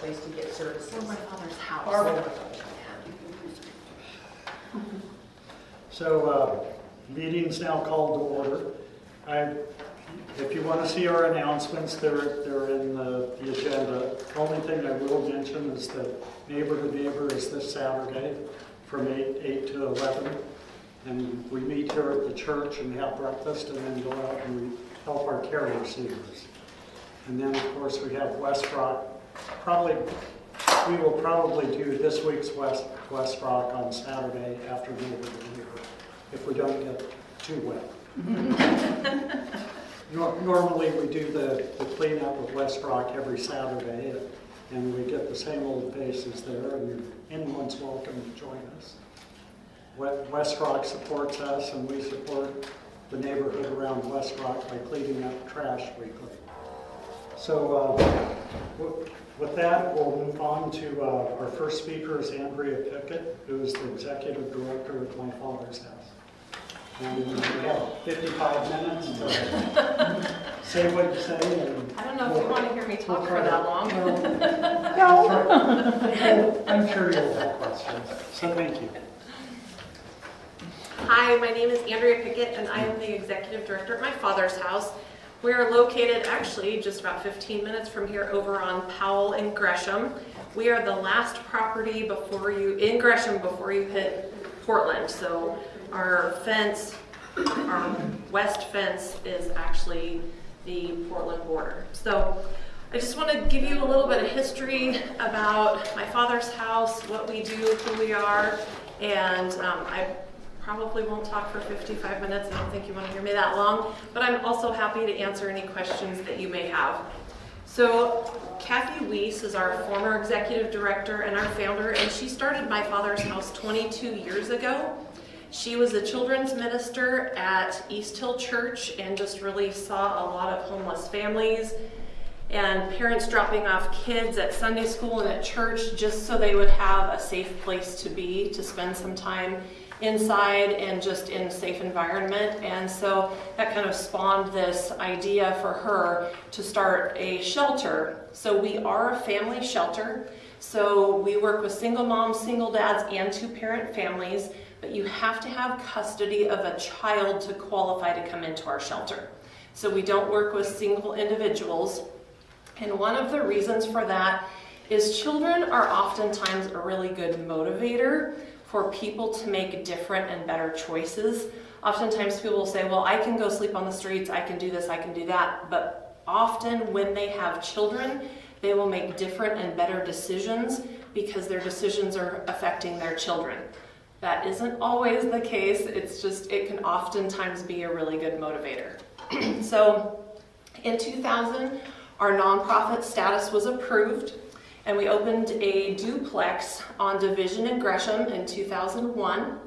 place to get services. Or my father's house. Barbra. So, meeting's now called to order. If you want to see our announcements, they're in the agenda. The only thing I will mention is that Neighbor to Neighbor is this Saturday from 8 to 11. And we meet here at the church and have breakfast and then go out and we help our care receivers. And then, of course, we have West Rock. We will probably do this week's West Rock on Saturday after Neighbor to Neighbor, if we don't get too wet. Normally we do the cleanup of West Rock every Saturday, and we get the same old faces there, and anyone's welcome to join us. West Rock supports us, and we support the neighborhood around West Rock by cleaning up trash weekly. So with that, we'll move on to our first speaker is Andrea Pickett, who is the executive director of My Father's House. And we have 55 minutes to say what you say. And I don't know if you want to hear me talk for that long. No. I'm sure you'll have questions. So thank you. Hi, my name is Andrea Pickett, and I am the executive director at My Father's House. We are located actually just about 15 minutes from here over on Powell and Gresham. We are the last property in Gresham before you hit Portland. So our west fence is actually the Portland border. So I just want to give you a little bit of history about My Father's House, what we do, who we are, and I probably won't talk for 55 minutes. I don't think you want to hear me that long, but I'm also happy to answer any questions that you may have. So Kathy Weiss is our former executive director and our founder, and she started My Father's House 22 years ago. She was a children's minister at East Hill Church and just really saw a lot of homeless families and parents dropping off kids at Sunday school and at church just so they would have a safe place to be, to spend some time inside and just in a safe environment. And so that kind of spawned this idea for her to start a shelter. So we are a family shelter. So we work with single moms, single dads, and two-parent families, but you have to have custody of a child to qualify to come into our shelter. So we don't work with single individuals. And one of the reasons for that is children are oftentimes a really good motivator for people to make different and better choices. Oftentimes people will say, well, I can go sleep on the streets, I can do this, I can do that. But often when they have children, they will make different and better decisions because their decisions are affecting their children. That isn't always the case. It's just, it can oftentimes be a really good motivator. So in 2000, our nonprofit status was approved, and we opened a duplex on Division in Gresham in 2001.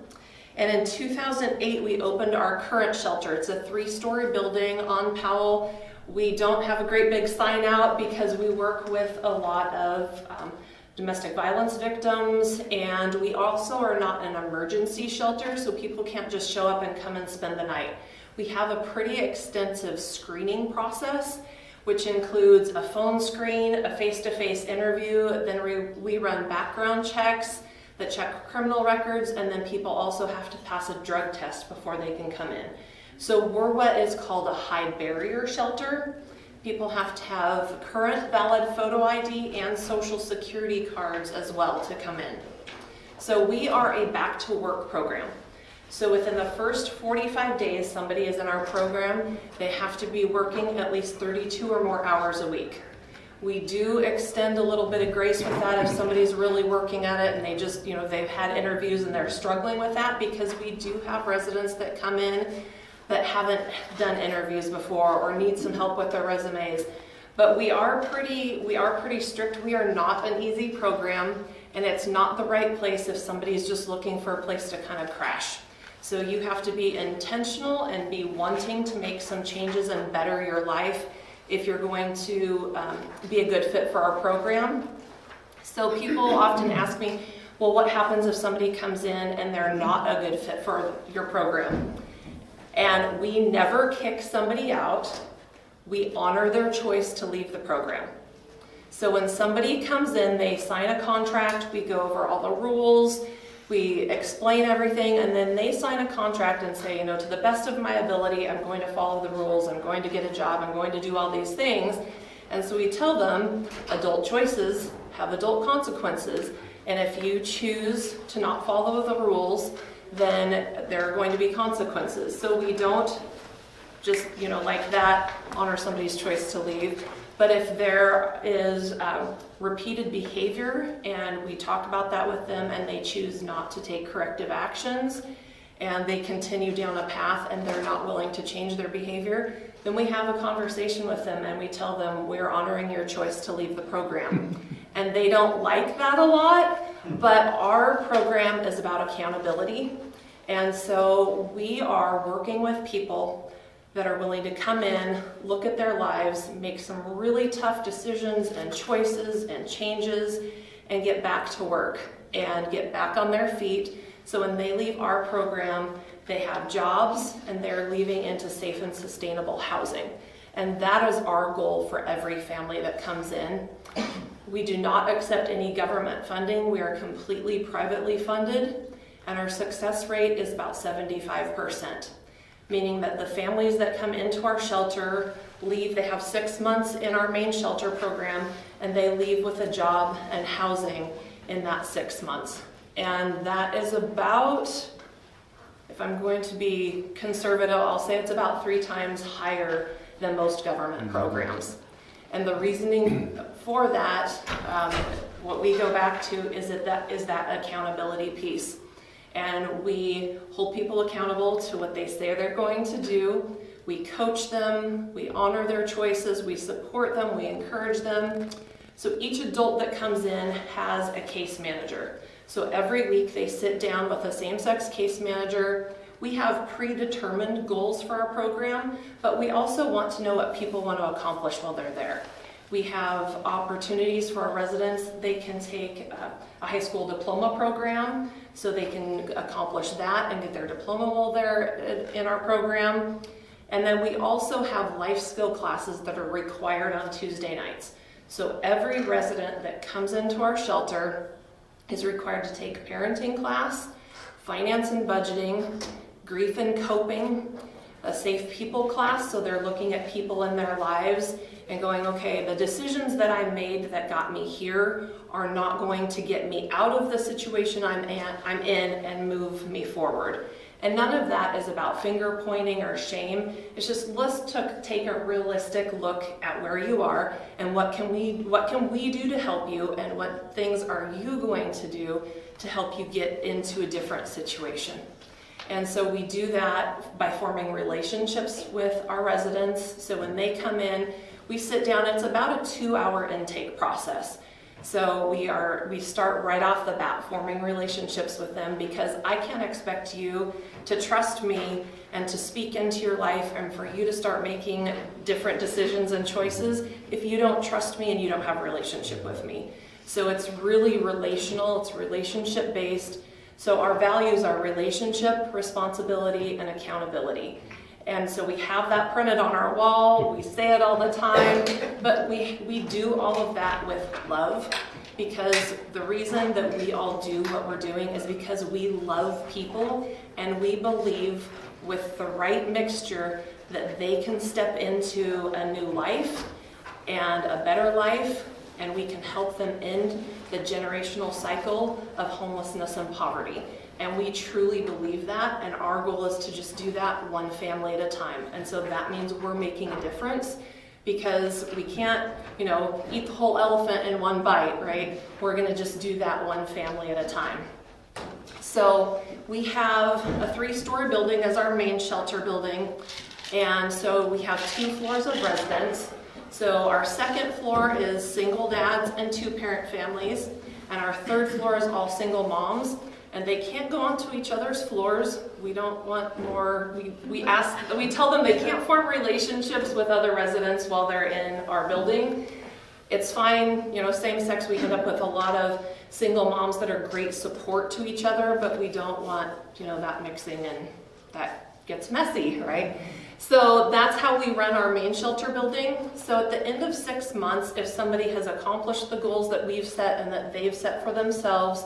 And in 2008, we opened our current shelter. It's a 3-story building on Powell. We don't have a great big sign out because we work with a lot of domestic violence victims, and we also are not an emergency shelter, so people can't just show up and come and spend the night. We have a pretty extensive screening process, which includes a phone screen, a face-to-face interview, then we run background checks that check criminal records, and then people also have to pass a drug test before they can come in. So we're what is called a high barrier shelter. People have to have current valid photo ID and social security cards as well to come in. So we are a back to work program. So within the first 45 days somebody is in our program, they have to be working at least 32 or more hours a week. We do extend a little bit of grace with that if somebody's really working at it and they just, they've had interviews and they're struggling with that, because we do have residents that come in that haven't done interviews before or need some help with their resumes. But we are pretty strict. We are not an easy program, and it's not the right place if somebody's just looking for a place to kind of crash. So you have to be intentional and be wanting to make some changes and better your life if you're going to be a good fit for our program. So people often ask me, well, what happens if somebody comes in and they're not a good fit for your program? And we never kick somebody out. We honor their choice to leave the program. So when somebody comes in, they sign a contract, we go over all the rules, we explain everything, and then they sign a contract and say, to the best of my ability, I'm going to follow the rules, I'm going to get a job, I'm going to do all these things. And so we tell them adult choices have adult consequences. And if you choose to not follow the rules, then there are going to be consequences. So we don't just, like that, honor somebody's choice to leave. But if there is repeated behavior, and we talk about that with them, and they choose not to take corrective actions, and they continue down a path and they're not willing to change their behavior, then we have a conversation with them and we tell them, we're honoring your choice to leave the program. And they don't like that a lot, but our program is about accountability. And so we are working with people that are willing to come in, look at their lives, make some really tough decisions and choices and changes, and get back to work and get back on their feet. So when they leave our program, they have jobs and they're leaving into safe and sustainable housing. And that is our goal for every family that comes in. We do not accept any government funding. We are completely privately funded, and our success rate is about 75%, meaning that the families that come into our shelter leave, they have 6 months in our main shelter program, and they leave with a job and housing in that 6 months. And that is about, if I'm going to be conservative, I'll say it's about 3 times higher than most government programs. And the reasoning for that, what we go back to is that accountability piece. And we hold people accountable to what they say they're going to do. We coach them, we honor their choices, we support them, we encourage them. So each adult that comes in has a case manager. So every week they sit down with a same-sex case manager. We have predetermined goals for our program, but we also want to know what people want to accomplish while they're there. We have opportunities for our residents. They can take a high school diploma program, so they can accomplish that and get their diploma while they're in our program. And then we also have life skill classes that are required on Tuesday nights. So every resident that comes into our shelter is required to take parenting class, finance and budgeting, grief and coping, a safe people class, so they're looking at people in their lives and going, okay, the decisions that I made that got me here are not going to get me out of the situation I'm in and move me forward. And none of that is about finger pointing or shame. It's just, let's take a realistic look at where you are and what can we do to help you, and what things are you going to do to help you get into a different situation. And so we do that by forming relationships with our residents. So when they come in, we sit down. It's about a 2-hour intake process. So we start right off the bat forming relationships with them, because I can't expect you to trust me and to speak into your life and for you to start making different decisions and choices if you don't trust me and you don't have a relationship with me. So it's really relational, it's relationship based. So our values are relationship, responsibility, and accountability. And so we have that printed on our wall, we say it all the time, but we do all of that with love, because the reason that we all do what we're doing is because we love people, and we believe with the right mixture that they can step into a new life and a better life, and we can help them end the generational cycle of homelessness and poverty. And we truly believe that, and our goal is to just do that one family at a time. And so that means we're making a difference, because we can't, eat the whole elephant in one bite, right? We're gonna just do that one family at a time. So we have a 3-story building as our main shelter building. And so we have 2 floors of residence. So our 2nd floor is single dads and 2-parent families. And our 3rd floor is all single moms. And they can't go onto each other's floors. We don't want more, we tell them they can't form relationships with other residents while they're in our building. It's fine, same sex, we end up with a lot of single moms that are great support to each other, but we don't want, that mixing and that gets messy, right? So that's how we run our main shelter building. So at the end of 6 months, if somebody has accomplished the goals that we've set and that they've set for themselves,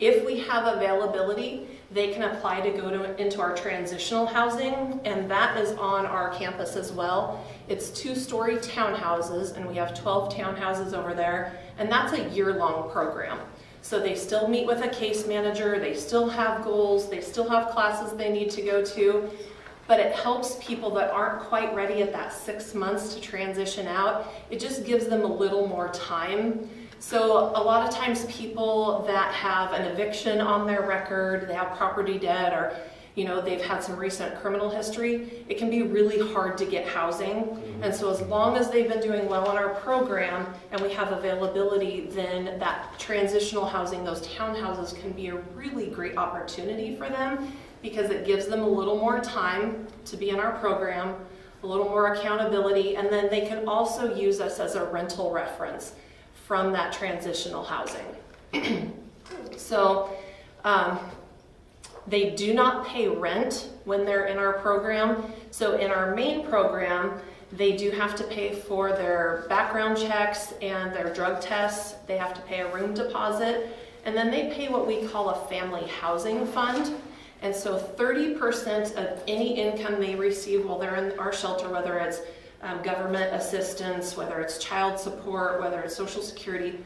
if we have availability, they can apply to go into our transitional housing, and that is on our campus as well. It's 2-story townhouses, and we have 12 townhouses over there, and that's a year-long program. So they still meet with a case manager, they still have goals, they still have classes they need to go to, but it helps people that aren't quite ready at that 6 months to transition out. It just gives them a little more time. So a lot of times people that have an eviction on their record, they have property debt, or they've had some recent criminal history, it can be really hard to get housing. And so as long as they've been doing well in our program and we have availability, then that transitional housing, those townhouses, can be a really great opportunity for them, because it gives them a little more time to be in our program, a little more accountability, and then they can also use us as a rental reference from that transitional housing. So they do not pay rent when they're in our program. So in our main program, they do have to pay for their background checks and their drug tests. They have to pay a room deposit, and then they pay what we call a family housing fund. And so 30% of any income they receive while they're in our shelter, whether it's government assistance, whether it's child support, whether it's Social Security,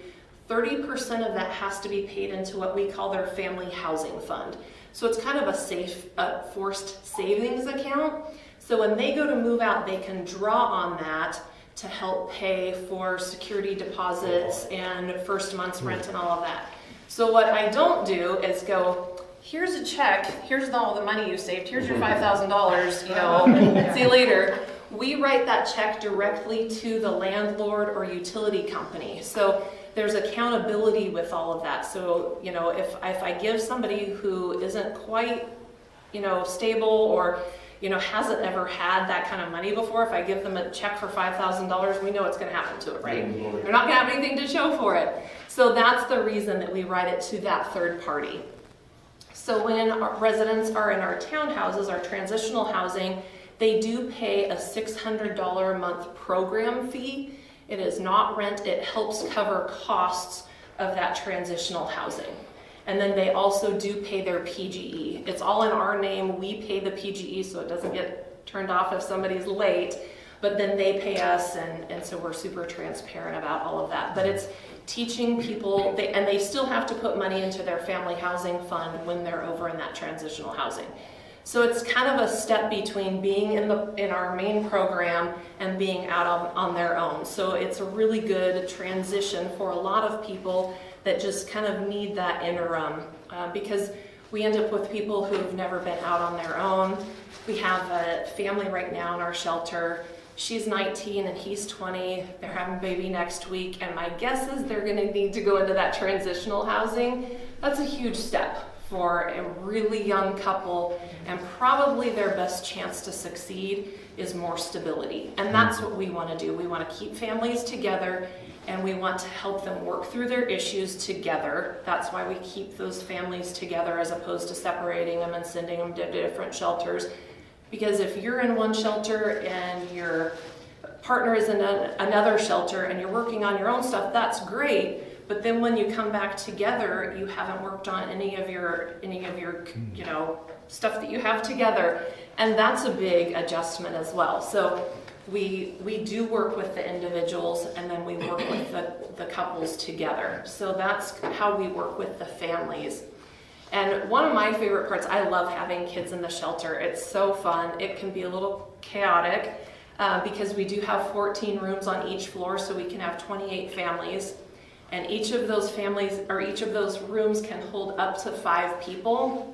30% of that has to be paid into what we call their family housing fund. So it's kind of a safe, forced savings account. So when they go to move out, they can draw on that to help pay for security deposits and first month's rent and all of that. So what I don't do is go, here's a check, here's all the money you saved, here's your $5,000, see you later. We write that check directly to the landlord or utility company. So there's accountability with all of that. So, if I give somebody who isn't quite, stable, or, hasn't ever had that kind of money before, if I give them a check for $5,000, we know what's going to happen to it, right? They're not going to have anything to show for it. So that's the reason that we write it to that third party. So when our residents are in our townhouses, our transitional housing, they do pay a $600 a month program fee. It is not rent. It helps cover costs of that transitional housing. And then they also do pay their PGE. It's all in our name. We pay the PGE so it doesn't get turned off if somebody's late, but then they pay us, and so we're super transparent about all of that. But it's teaching people, and they still have to put money into their family housing fund when they're over in that transitional housing. So it's kind of a step between being in our main program and being out on their own. So it's a really good transition for a lot of people that just kind of need that interim, because we end up with people who've never been out on their own. We have a family right now in our shelter. She's 19 and he's 20. They're having a baby next week, and my guess is they're going to need to go into that transitional housing. That's a huge step for a really young couple, and probably their best chance to succeed is more stability. And that's what we want to do. We want to keep families together, and we want to help them work through their issues together. That's why we keep those families together as opposed to separating them and sending them to different shelters. Because if you're in one shelter and your partner is in another shelter and you're working on your own stuff, that's great. But then when you come back together, you haven't worked on any of your stuff that you have together, and that's a big adjustment as well. So we do work with the individuals, and then we work with the couples together. So that's how we work with the families. And one of my favorite parts, I love having kids in the shelter. It's so fun. It can be a little chaotic because we do have 14 rooms on each floor, so we can have 28 families. And each of those families, or each of those rooms, can hold up to 5 people.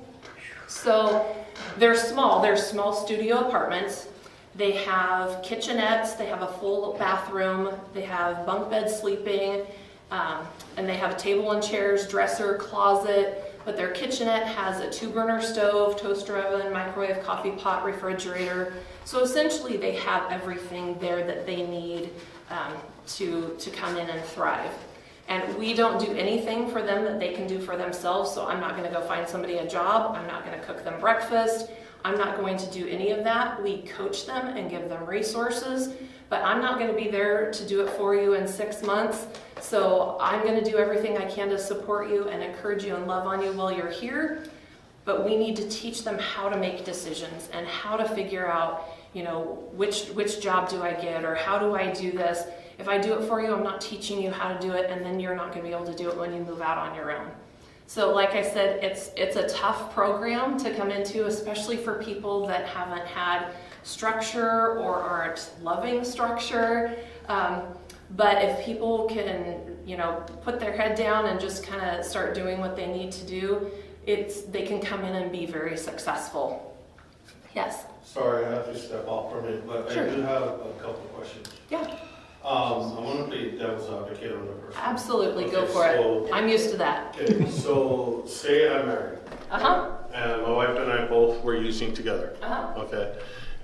So they're small studio apartments. They have kitchenettes, they have a full bathroom, they have bunk bed sleeping, and they have a table and chairs, dresser, closet. But their kitchenette has a 2-burner stove, toaster oven, microwave, coffee pot, refrigerator. So essentially they have everything there that they need to come in and thrive. And we don't do anything for them that they can do for themselves, so I'm not going to go find somebody a job. I'm not going to cook them breakfast. I'm not going to do any of that. We coach them and give them resources, but I'm not going to be there to do it for you in 6 months. So I'm going to do everything I can to support you and encourage you and love on you while you're here. But we need to teach them how to make decisions and how to figure out, you know, which job do I get, or how do I do this? If I do it for you, I'm not teaching you how to do it, and then you're not going to be able to do it when you move out on your own. So like I said, it's a tough program to come into, especially for people that haven't had structure or aren't loving structure. But if people can, you know, put their head down and just kind of start doing what they need to do, they can come in and be very successful. Yes? Sorry, I have to step off for a minute, but Sure. I do have a couple of questions. Yeah, I want to play devil's advocate on the person. absolutely. Go Okay, for so- it. I'm used to that. Okay, so say I'm married, Uh-huh. and my wife and I both were using together. Uh-huh. Okay.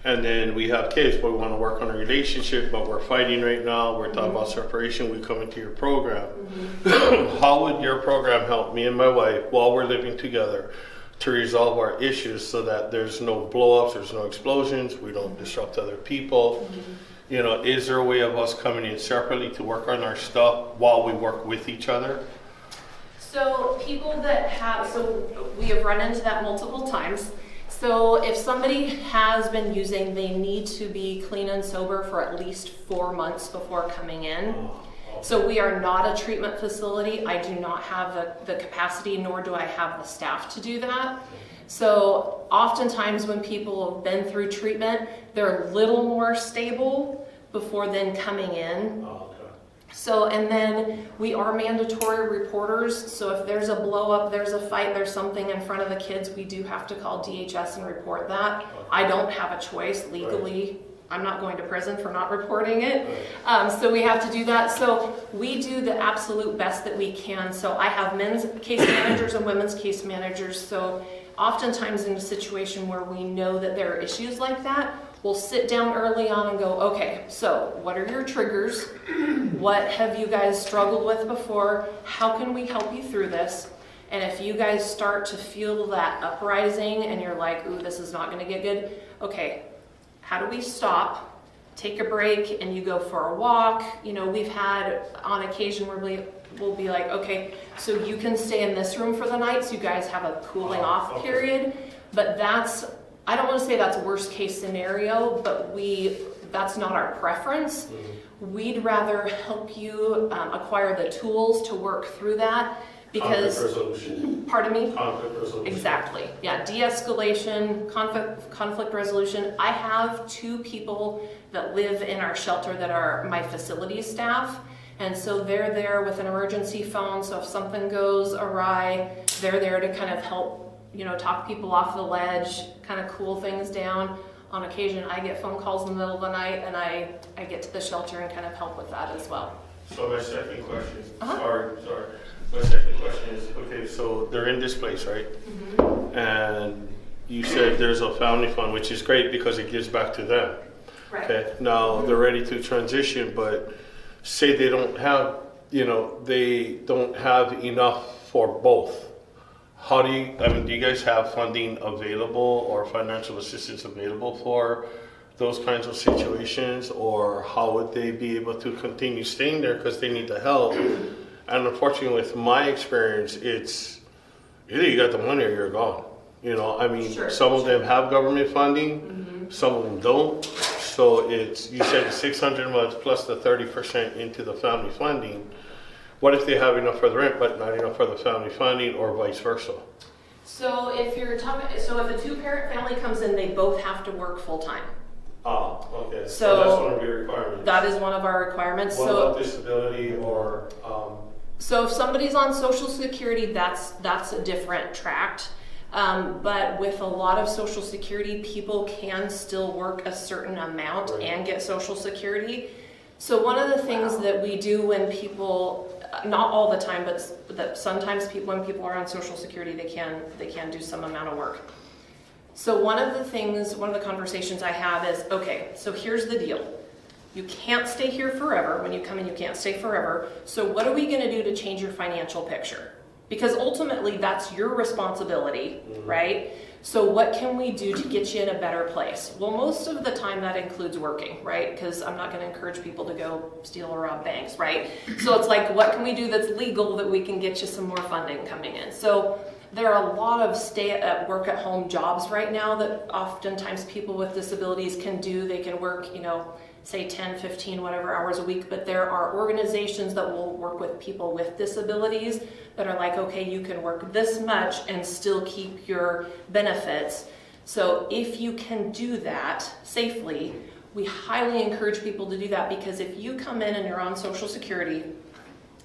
And then we have kids, but we want to work on a relationship, but we're fighting right now. We're talking about separation. We come into your program. How would your program help me and my wife while we're living together to resolve our issues so that there's no blow-ups, there's no explosions, we don't disrupt other people? You know, is there a way of us coming in separately to work on our stuff while we work with each other? So we have run into that multiple times. So if somebody has been using, they need to be clean and sober for at least 4 months before coming in. So we are not a treatment facility. I do not have the capacity, nor do I have the staff to do that. So oftentimes when people have been through treatment, they're a little more stable before then coming in. So, and then we are mandatory reporters. So if there's a blow up, there's a fight, there's something in front of the kids, we do have to call DHS and report that. I don't have a choice legally. I'm not going to prison for not reporting it. So we have to do that. So we do the absolute best that we can. So I have men's case managers and women's case managers. So oftentimes in a situation where we know that there are issues like that, we'll sit down early on and go, okay, so what are your triggers? What have you guys struggled with before? How can we help you through this? And if you guys start to feel that uprising and you're like, ooh, this is not gonna get good, okay, how do we stop, take a break, and you go for a walk? You know, we've had on occasion where we'll be like, okay, so you can stay in this room for the night, so you guys have a cooling off period. But I don't want to say that's worst case scenario, but that's not our preference. We'd rather help you acquire the tools to work through that because, Conflict resolution. Pardon me? Conflict resolution. Exactly. Yeah, de-escalation, conflict resolution. I have 2 people that live in our shelter that are my facility staff. And so they're there with an emergency phone. So if something goes awry, they're there to kind of help, you know, talk people off the ledge, kind of cool things down. On occasion, I get phone calls in the middle of the night and I get to the shelter and kind of help with that as well. So my second question, Uh-huh. sorry. My second question is, okay, so they're in this place, right? And you said there's a family fund, which is great because it gives back to them. Right. Okay, now they're ready to transition, but say they don't have, they don't have enough for both. Do you guys have funding available or financial assistance available for those kinds of situations? Or how would they be able to continue staying there because they need the help? And unfortunately, with my experience, it's either you got the money or you're gone. Sure. Some of them have government funding, some of them don't. So you said it's 600 a month plus the 30% into the family funding. What if they have enough for the rent but not enough for the family funding, or vice versa? So if a 2-parent family comes in, they both have to work full time. Ah, okay. So that's one of your requirements. That is one of our requirements. What about disability or? So if somebody's on Social Security, that's a different tract. But with a lot of Social Security, people can still work a certain amount and get Social Security. So one of the things that we do when people, not all the time, but that sometimes when people are on Social Security, they can do some amount of work. So one of the conversations I have is, okay, so here's the deal. You can't stay here forever. When you come in, you can't stay forever. So what are we going to do to change your financial picture? because ultimately that's your responsibility, right? So what can we do to get you in a better place? Well, most of the time that includes working, right? Because I'm not going to encourage people to go steal or rob banks, right? So it's like, what can we do that's legal that we can get you some more funding coming in? So there are a lot of work-at-home jobs right now that oftentimes people with disabilities can do. They can work, say 10, 15, whatever hours a week, but there are organizations that will work with people with disabilities that are like, okay, you can work this much and still keep your benefits. So if you can do that safely, we highly encourage people to do that, because if you come in and you're on Social Security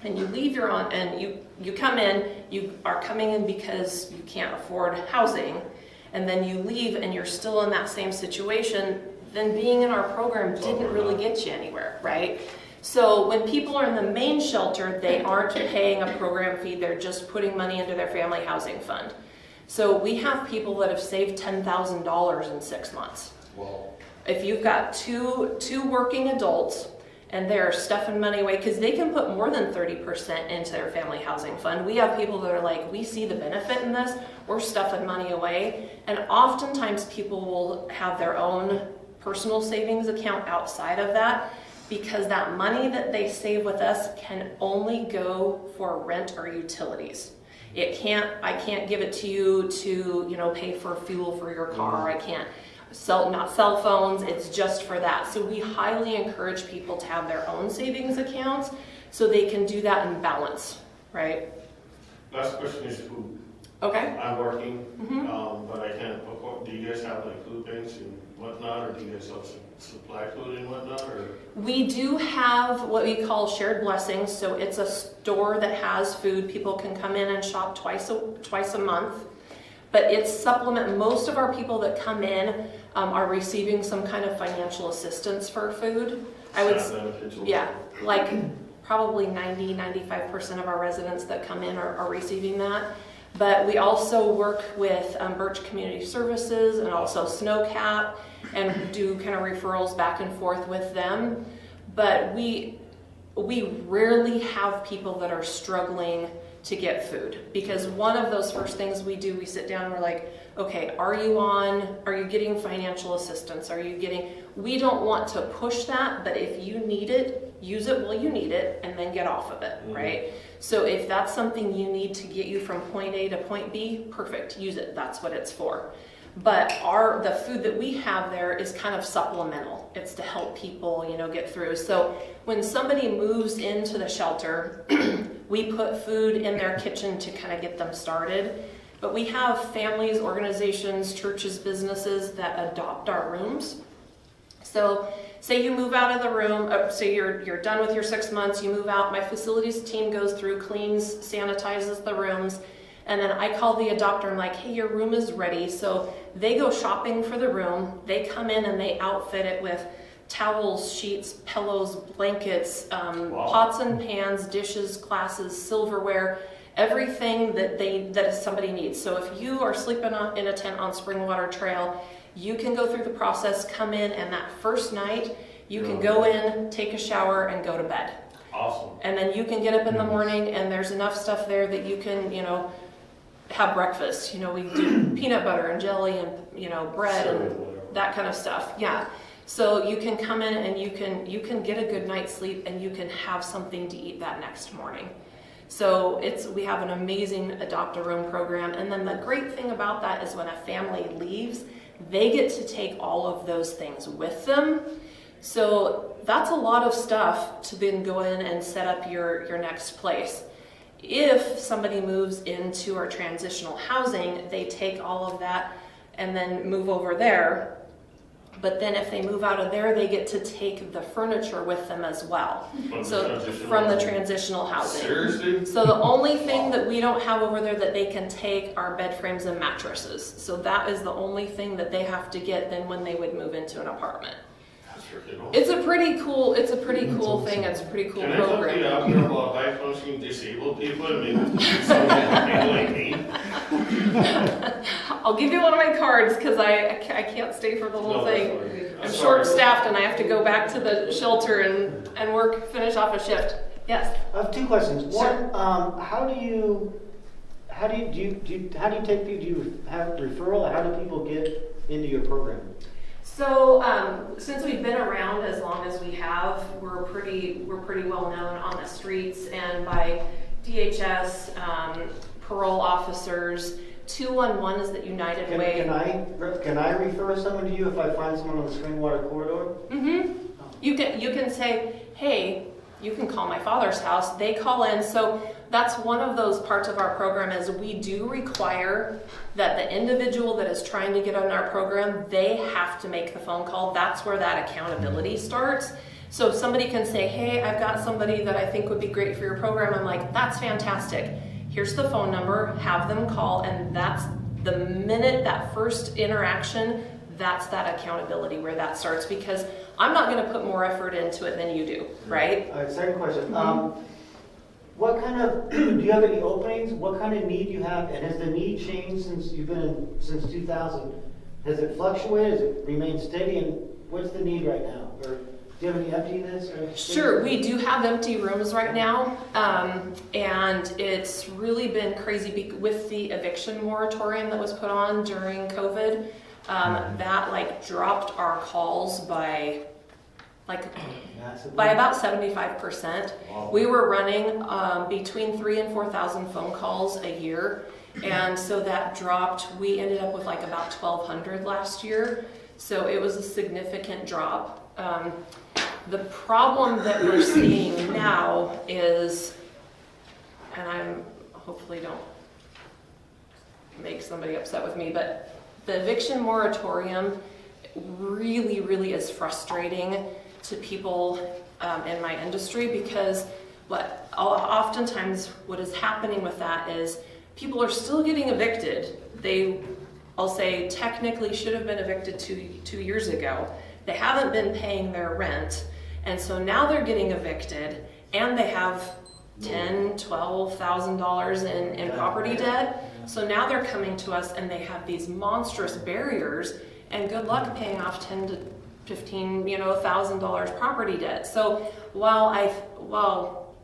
and you leave you come in, you are coming in because you can't afford housing, and then you leave and you're still in that same situation, then being in our program didn't really get you anywhere, right? So when people are in the main shelter, they aren't paying a program fee, they're just putting money into their family housing fund. So we have people that have saved $10,000 in 6 months. Wow. If you've got two working adults and they're stuffing money away, because they can put more than 30% into their family housing fund. We have people that are like, we see the benefit in this, we're stuffing money away. And oftentimes people will have their own personal savings account outside of that, because that money that they save with us can only go for rent or utilities. I can't give it to you to, pay for fuel for your car. I can't not cell phones. It's just for that. So we highly encourage people to have their own savings accounts so they can do that in balance, right? Last question is food. Okay. I'm working, but I can't. Do you guys have like food banks and whatnot, or do you guys have supply food and whatnot? Or We do have what we call shared blessings. So it's a store that has food. People can come in and shop twice a month. But it's supplement. Most of our people that come in are receiving some kind of financial assistance for food. Yeah, like probably 90-95% of our residents that come in are receiving that. But we also work with Birch Community Services and also Snowcap, and do kind of referrals back and forth with them. But we rarely have people that are struggling to get food, because one of those first things we do, we sit down and we're like, okay, are you getting financial assistance? We don't want to push that, but if you need it, use it while you need it and then get off of it, right? So if that's something you need to get you from point A to point B, perfect, use it, that's what it's for. But the food that we have there is kind of supplemental. It's to help people, get through. So when somebody moves into the shelter, we put food in their kitchen to kind of get them started. But we have families, organizations, churches, businesses that adopt our rooms. So say you move out of the room, say you're done with your 6 months, you move out, my facilities team goes through, cleans, sanitizes the rooms, and then I call the adopter. I'm like, hey, your room is ready. So they go shopping for the room. They come in and they outfit it with towels, sheets, pillows, blankets, pots and pans, dishes, glasses, silverware, everything that somebody needs. So if you are sleeping in a tent on Springwater Trail, you can go through the process, come in, and that first night, you can go in, take a shower, and go to bed. Awesome. And then you can get up in the morning, and there's enough stuff there that you can, have breakfast. We do peanut butter and jelly and, bread and that kind of stuff. Yeah. So you can come in and you can get a good night's sleep, and you can have something to eat that next morning. So we have an amazing Adopt a Room program. And then the great thing about that is when a family leaves, they get to take all of those things with them. So that's a lot of stuff to then go in and set up your next place. If somebody moves into our transitional housing, they take all of that and then move over there. But then if they move out of there, they get to take the furniture with them as well. From the transitional housing. Seriously? So the only thing that we don't have over there that they can take are bed frames and mattresses. So that is the only thing that they have to get then when they would move into an apartment. It's a pretty cool thing. It's a pretty cool Can program. I talk to you out here about high functioning disabled people? I mean, people like me. I'll give you one of my cards because I can't stay for the whole thing. I'm short-staffed and I have to go back to the shelter and finish off a shift. Yes. I have two questions. One, how do you how do you take people? Do you have referral? How do people get into your program? So since we've been around as long as we have, we're pretty well known on the streets and by DHS, parole officers. 211 is the United Way. Can I refer someone to you if I find someone on the Springwater corridor? Mm-hmm. You can say, hey, you can call my father's house. They call in. So that's one of those parts of our program is we do require that the individual that is trying to get on our program, they have to make the phone call. That's where that accountability starts. So if somebody can say, hey, I've got somebody that I think would be great for your program, I'm like, that's fantastic. Here's the phone number, have them call, and that's the minute that first interaction, that's that accountability where that starts, because I'm not going to put more effort into it than you do, right? All right, second question. Mm-hmm. What kind of, do you have any openings? What kind of need you have? And has the need changed since you've been in, since 2000? Has it fluctuated? Has it remained steady? And what's the need right now? Or do you have any emptiness? Sure, we do have empty rooms right now, and it's really been crazy with the eviction moratorium that was put on during COVID. That like dropped our calls by about 75%. Wow. We were running between 3,000 and 4,000 phone calls a year, and so that dropped. We ended up with like about 1,200 last year, so it was a significant drop. The problem that we're seeing now is, and I'm hopefully don't make somebody upset with me, but the eviction moratorium really is frustrating to people in my industry, because oftentimes what is happening with that is people are still getting evicted. I'll say technically should have been evicted two years ago. They haven't been paying their rent, and so now they're getting evicted, and they have $10,000-$12,000 in property debt. So now they're coming to us, and they have these monstrous barriers, and good luck paying off $10,000 to $15,000 property debt. So while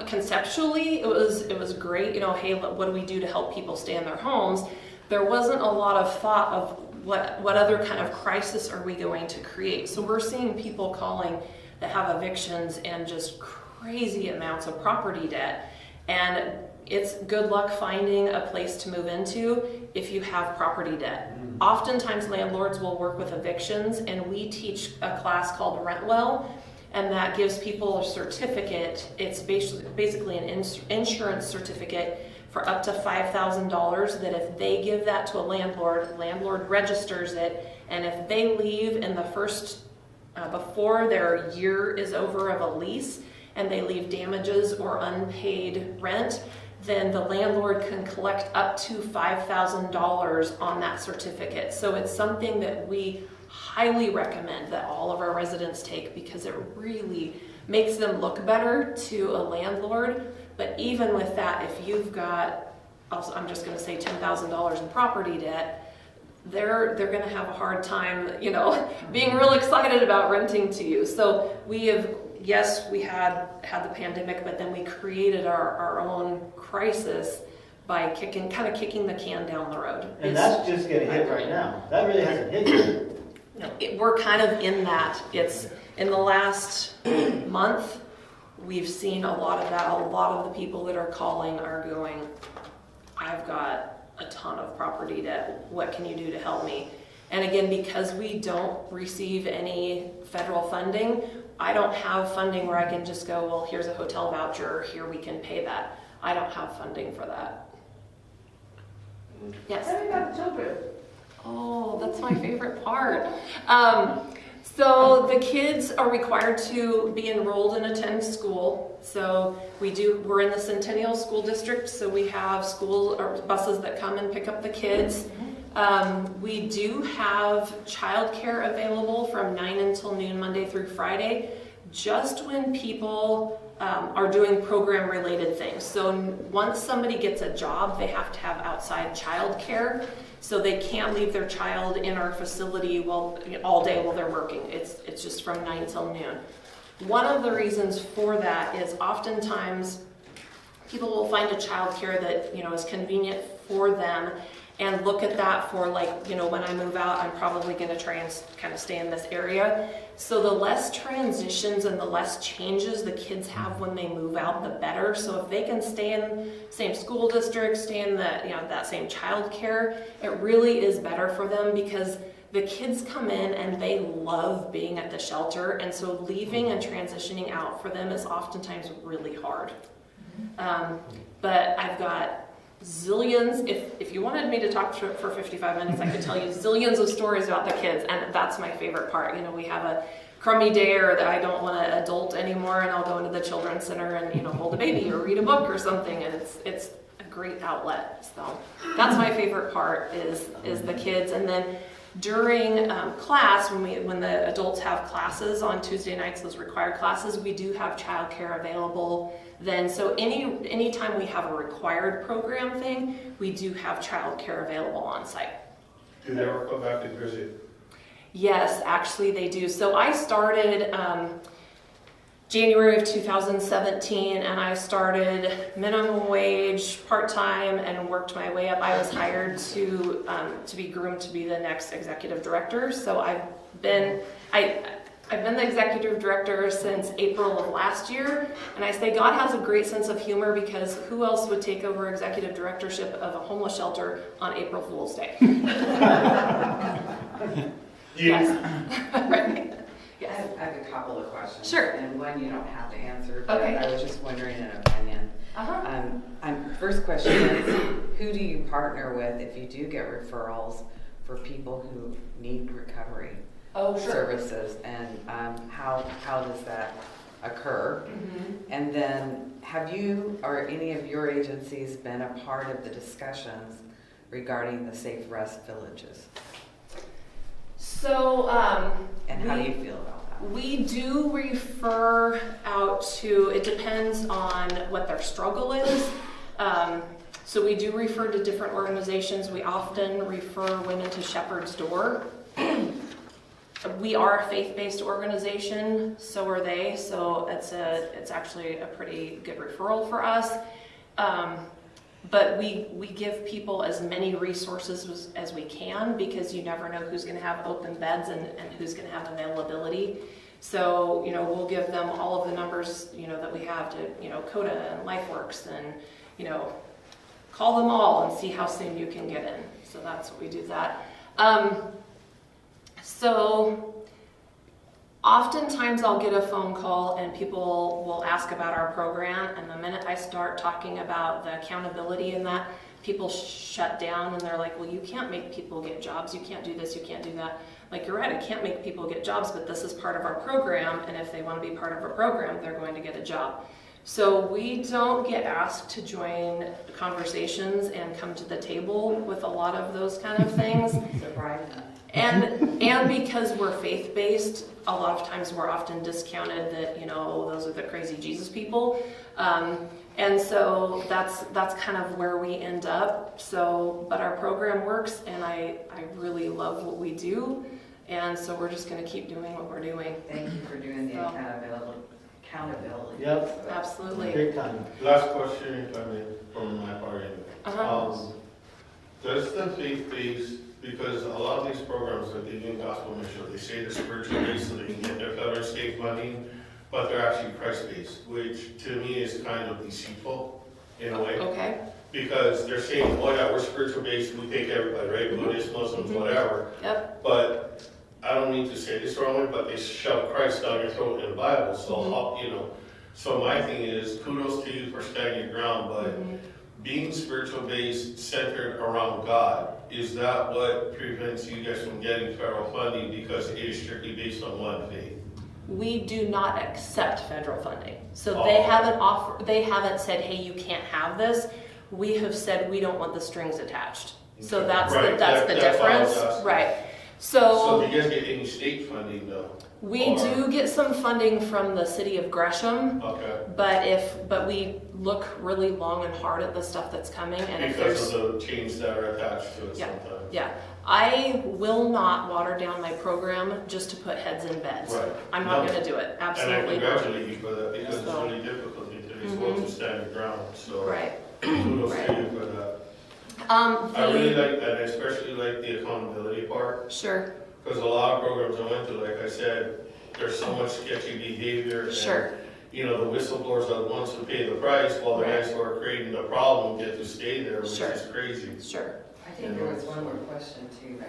conceptually it was great, hey, what do we do to help people stay in their homes? There wasn't a lot of thought of what other kind of crisis are we going to create. So we're seeing people calling that have evictions and just crazy amounts of property debt. And it's good luck finding a place to move into if you have property debt. Oftentimes landlords will work with evictions, and we teach a class called Rent Well, and that gives people a certificate. It's basically an insurance certificate for up to $5,000 that if they give that to a landlord registers it, and if they leave in the first, before their year is over of a lease, and they leave damages or unpaid rent, then the landlord can collect up to $5,000 on that certificate. So it's something that we highly recommend that all of our residents take, because it really makes them look better to a landlord. But even with that, if you've got, I'm just going to say $10,000 in property debt, they're going to have a hard time, being real excited about renting to you. So we had the pandemic, but then we created our own crisis by kicking the can down the road. And that's just getting hit right now. That really hasn't hit you. No, we're kind of in that. It's in the last month, we've seen a lot of that. A lot of the people that are calling are going, I've got a ton of property debt. What can you do to help me? And again, because we don't receive any federal funding, I don't have funding where I can just go, well, here's a hotel voucher, here we can pay that. I don't have funding for that. Yes? Tell me about the children. Oh, that's my favorite part. So the kids are required to be enrolled and attend school. So we're in the Centennial School District, so we have school or buses that come and pick up the kids. We do have childcare available from 9 until noon, Monday through Friday, just when people are doing program related things. So once somebody gets a job, they have to have outside childcare. So they can't leave their child in our facility all day while they're working. It's just from 9 till noon. One of the reasons for that is oftentimes people will find a childcare that, is convenient for them and look at that for when I move out, I'm probably going to try and kind of stay in this area. So the less transitions and the less changes the kids have when they move out, the better. So if they can stay in the same school district, stay in that same childcare, it really is better for them because the kids come in and they love being at the shelter, and so leaving and transitioning out for them is oftentimes really hard. But I've got zillions, if you wanted me to talk for 55 minutes, I could tell you zillions of stories about the kids, and that's my favorite part. We have a crummy day or that I don't want to adult anymore, and I'll go into the children's center and hold a baby or read a book or something, and it's a great outlet. So that's my favorite part is the kids. And then during class, when the adults have classes on Tuesday nights, those required classes, we do have childcare available then. So anytime we have a required program thing, we do have childcare available on site. Do they ever come back to visit? Yes, actually they do. So I started January of 2017, and I started minimum wage, part-time, and worked my way up. I was hired to be groomed to be the next executive director. So I've been the executive director since April of last year, and I say God has a great sense of humor because who else would take over executive directorship of a homeless shelter on April Fool's Day? Yes. Right. Yes. I have a couple of questions. Sure. And one you don't have to answer, but Okay. I was just wondering an opinion. Uh-huh. First question is, who do you partner with if you do get referrals for people who need recovery services, and how does that occur? Mm-hmm. And then have you or any of your agencies been a part of the discussions regarding the Safe Rest Villages? So, And how do you feel about that? we do refer out to, it depends on what their struggle is. So we do refer to different organizations. We often refer women to Shepherd's Door. We are a faith-based organization, so are they, so it's actually a pretty good referral for us. But we give people as many resources as we can because you never know who's going to have open beds and who's going to have availability. So, we'll give them all of the numbers, that we have to, CODA and LifeWorks and, call them all and see how soon you can get in. So that's what we do that. So oftentimes I'll get a phone call and people will ask about our program, and the minute I start talking about the accountability in that, people shut down and they're like, well, you can't make people get jobs, you can't do this, you can't do that. Like, you're right, I can't make people get jobs, but this is part of our program, and if they want to be part of our program, they're going to get a job. So we don't get asked to join conversations and come to the table with a lot of those kind of things. Surprising. And because we're faith-based, a lot of times we're often discounted that, those are the crazy Jesus people. And so that's kind of where we end up. So, but our program works, and I really love what we do. And so we're just going to keep doing what we're doing. Thank you for doing the So. accountability. Yep. Absolutely. Big time. Last question, if I may, from my part anyway. Uh-huh. Does the faith-based, because a lot of these programs that they do in gospel mission, they say they're spiritual based so they can get their federal state funding, but they're actually Christ-based, which to me is kind of deceitful in a way. Okay. Because they're saying, oh yeah, we're spiritual based, we take everybody, right? Buddhists, Muslims, whatever. Yep. But I don't mean to say this wrongly, but they shove Christ down your throat in the Bible. So, so my thing is, kudos to you for standing your ground, but being spiritual based, centered around God, is that what prevents you guys from getting federal funding because it is strictly based on one faith? We do not accept federal funding. So they haven't said, hey, you can't have this. We have said we don't want the strings attached. So that's Right. the That's why I was difference. asking. Right. So do you guys get any state funding though? We do get some funding from the city of Gresham, Okay. but we look really long and hard at the stuff that's coming, and if Because there's of the chains that are attached to it Yeah. sometimes. yeah, I will not water down my program just to put heads in beds. Right. I'm not No. going to do it. And I Absolutely not. congratulate you for that because it's So. really difficult to do. as well to stand your ground, so. Right. Kudos Right. to you for that. I really like that, and especially like the accountability part, Sure. because a lot of programs I went to, like I said, there's so much sketchy behavior. Sure. And, you know, the whistleblowers are the ones who pay the price, while the Right. guys who are creating the problem get to stay there, which Sure. is crazy. Sure. I think there was one more question too.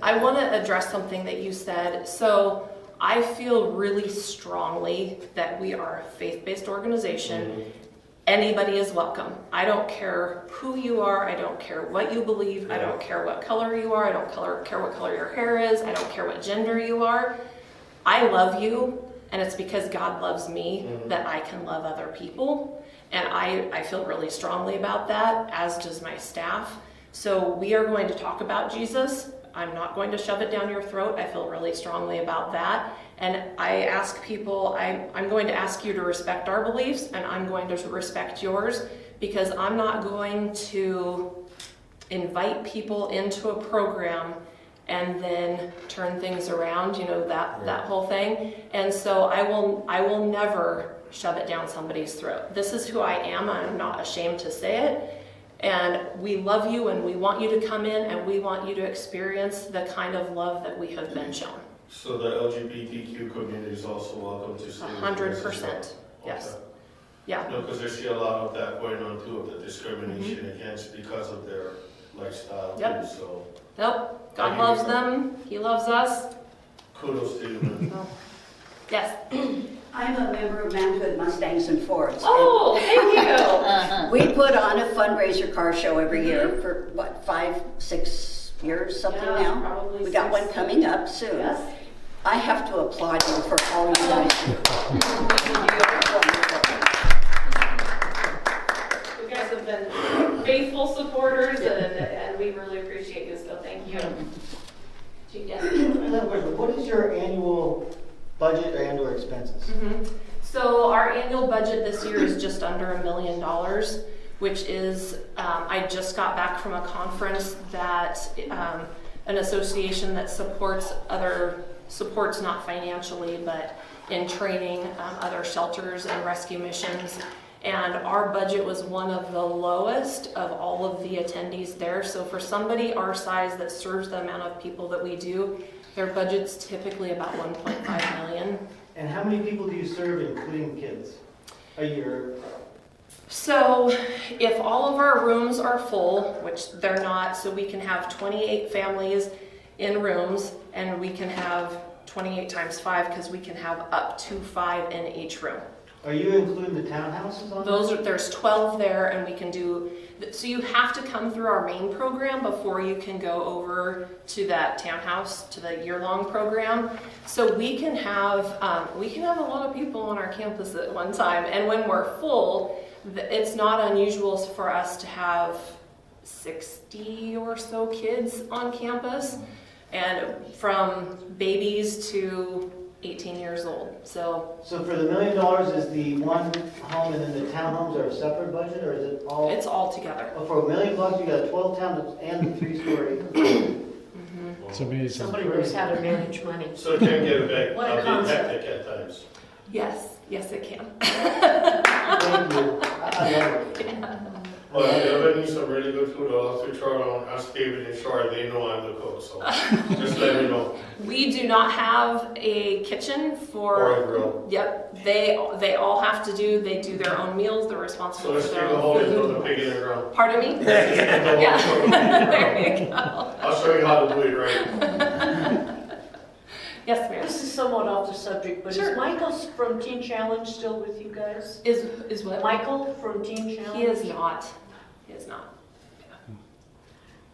I want to address something that you said. So I feel really strongly that we are a faith-based organization. Anybody is welcome. I don't care who you are. I don't care what you believe. I don't care what color you are. I don't care what color your hair is. I don't care what gender you are. I love you, and it's because God loves me that I can love other people. And I feel really strongly about that, as does my staff. So we are going to talk about Jesus. I'm not going to shove it down your throat. I feel really strongly about that. And I ask people, I'm going to ask you to respect our beliefs, and I'm going to respect yours, because I'm not going to invite people into a program and then turn things around, you know, that whole thing. And so I will never shove it down somebody's throat. This is who I am, and I'm not ashamed to say it. And we love you, and we want you to come in, and we want you to experience the kind of love that we have been shown. So the LGBTQ community is also welcome to stay. 100%. Yes. Okay. Yeah. No, because I see a lot of that going on too, of the discrimination against because of their lifestyle Yep. too, so Nope. God loves them. He loves us. kudos to you, man. So, yes. I'm a member of Manhood Mustangs and Fords. Oh, thank you. We put on a fundraiser car show every year for, what, 5-6 years, something Yeah, now? probably We got 6. one coming up soon. Yes. I have to applaud you for all you guys do. You guys have been faithful supporters, and we really appreciate you, so thank you. Yes. Another question, what is your annual budget and/or expenses? So our annual budget this year is just under $1 million, which is, I just got back from a conference that an association that supports not financially, but in training other shelters and rescue missions. And our budget was one of the lowest of all of the attendees there. So for somebody our size that serves the amount of people that we do, their budget's typically about 1.5 million. And how many people do you serve, including kids, a year? So if all of our rooms are full, which they're not, so we can have 28 families in rooms, and we can have 28 times 5, because we can have up to 5 in each room. Are you including the townhouses on that? There's 12 there, and we can do, so you have to come through our main program before you can go over to that townhouse, to the year-long program. So we can have a lot of people on our campus at one time, and when we're full, it's not unusual for us to have 60 or so kids on campus, and from babies to 18 years old. So For the $1 million, is the one home and then the townhomes are a separate budget, or is it all? it's all together. Oh, for $1 million, you got 12 towns and the 3-story. Somebody knows how to manage money. So it can get a bit What a concept. hectic at times. Yes, it can. Thank you. I love it. Well, if you ever need some really good food, I'll have to try on ask David and Chore. They know I'm the cook, so just let me know. We do not have a kitchen Or a grill. Yep, they all have to do. They do their own meals. They're So responsible let's for dig their a hole own and throw food. the pig in the ground. Pardon me? Yeah. Yeah, there you go. I'll show you how to do it right. Yes, ma'am. This is somewhat off the subject, but Sure. is Michael from Teen Challenge still with you guys? Is what? Michael from Teen Challenge? He is not. He is not.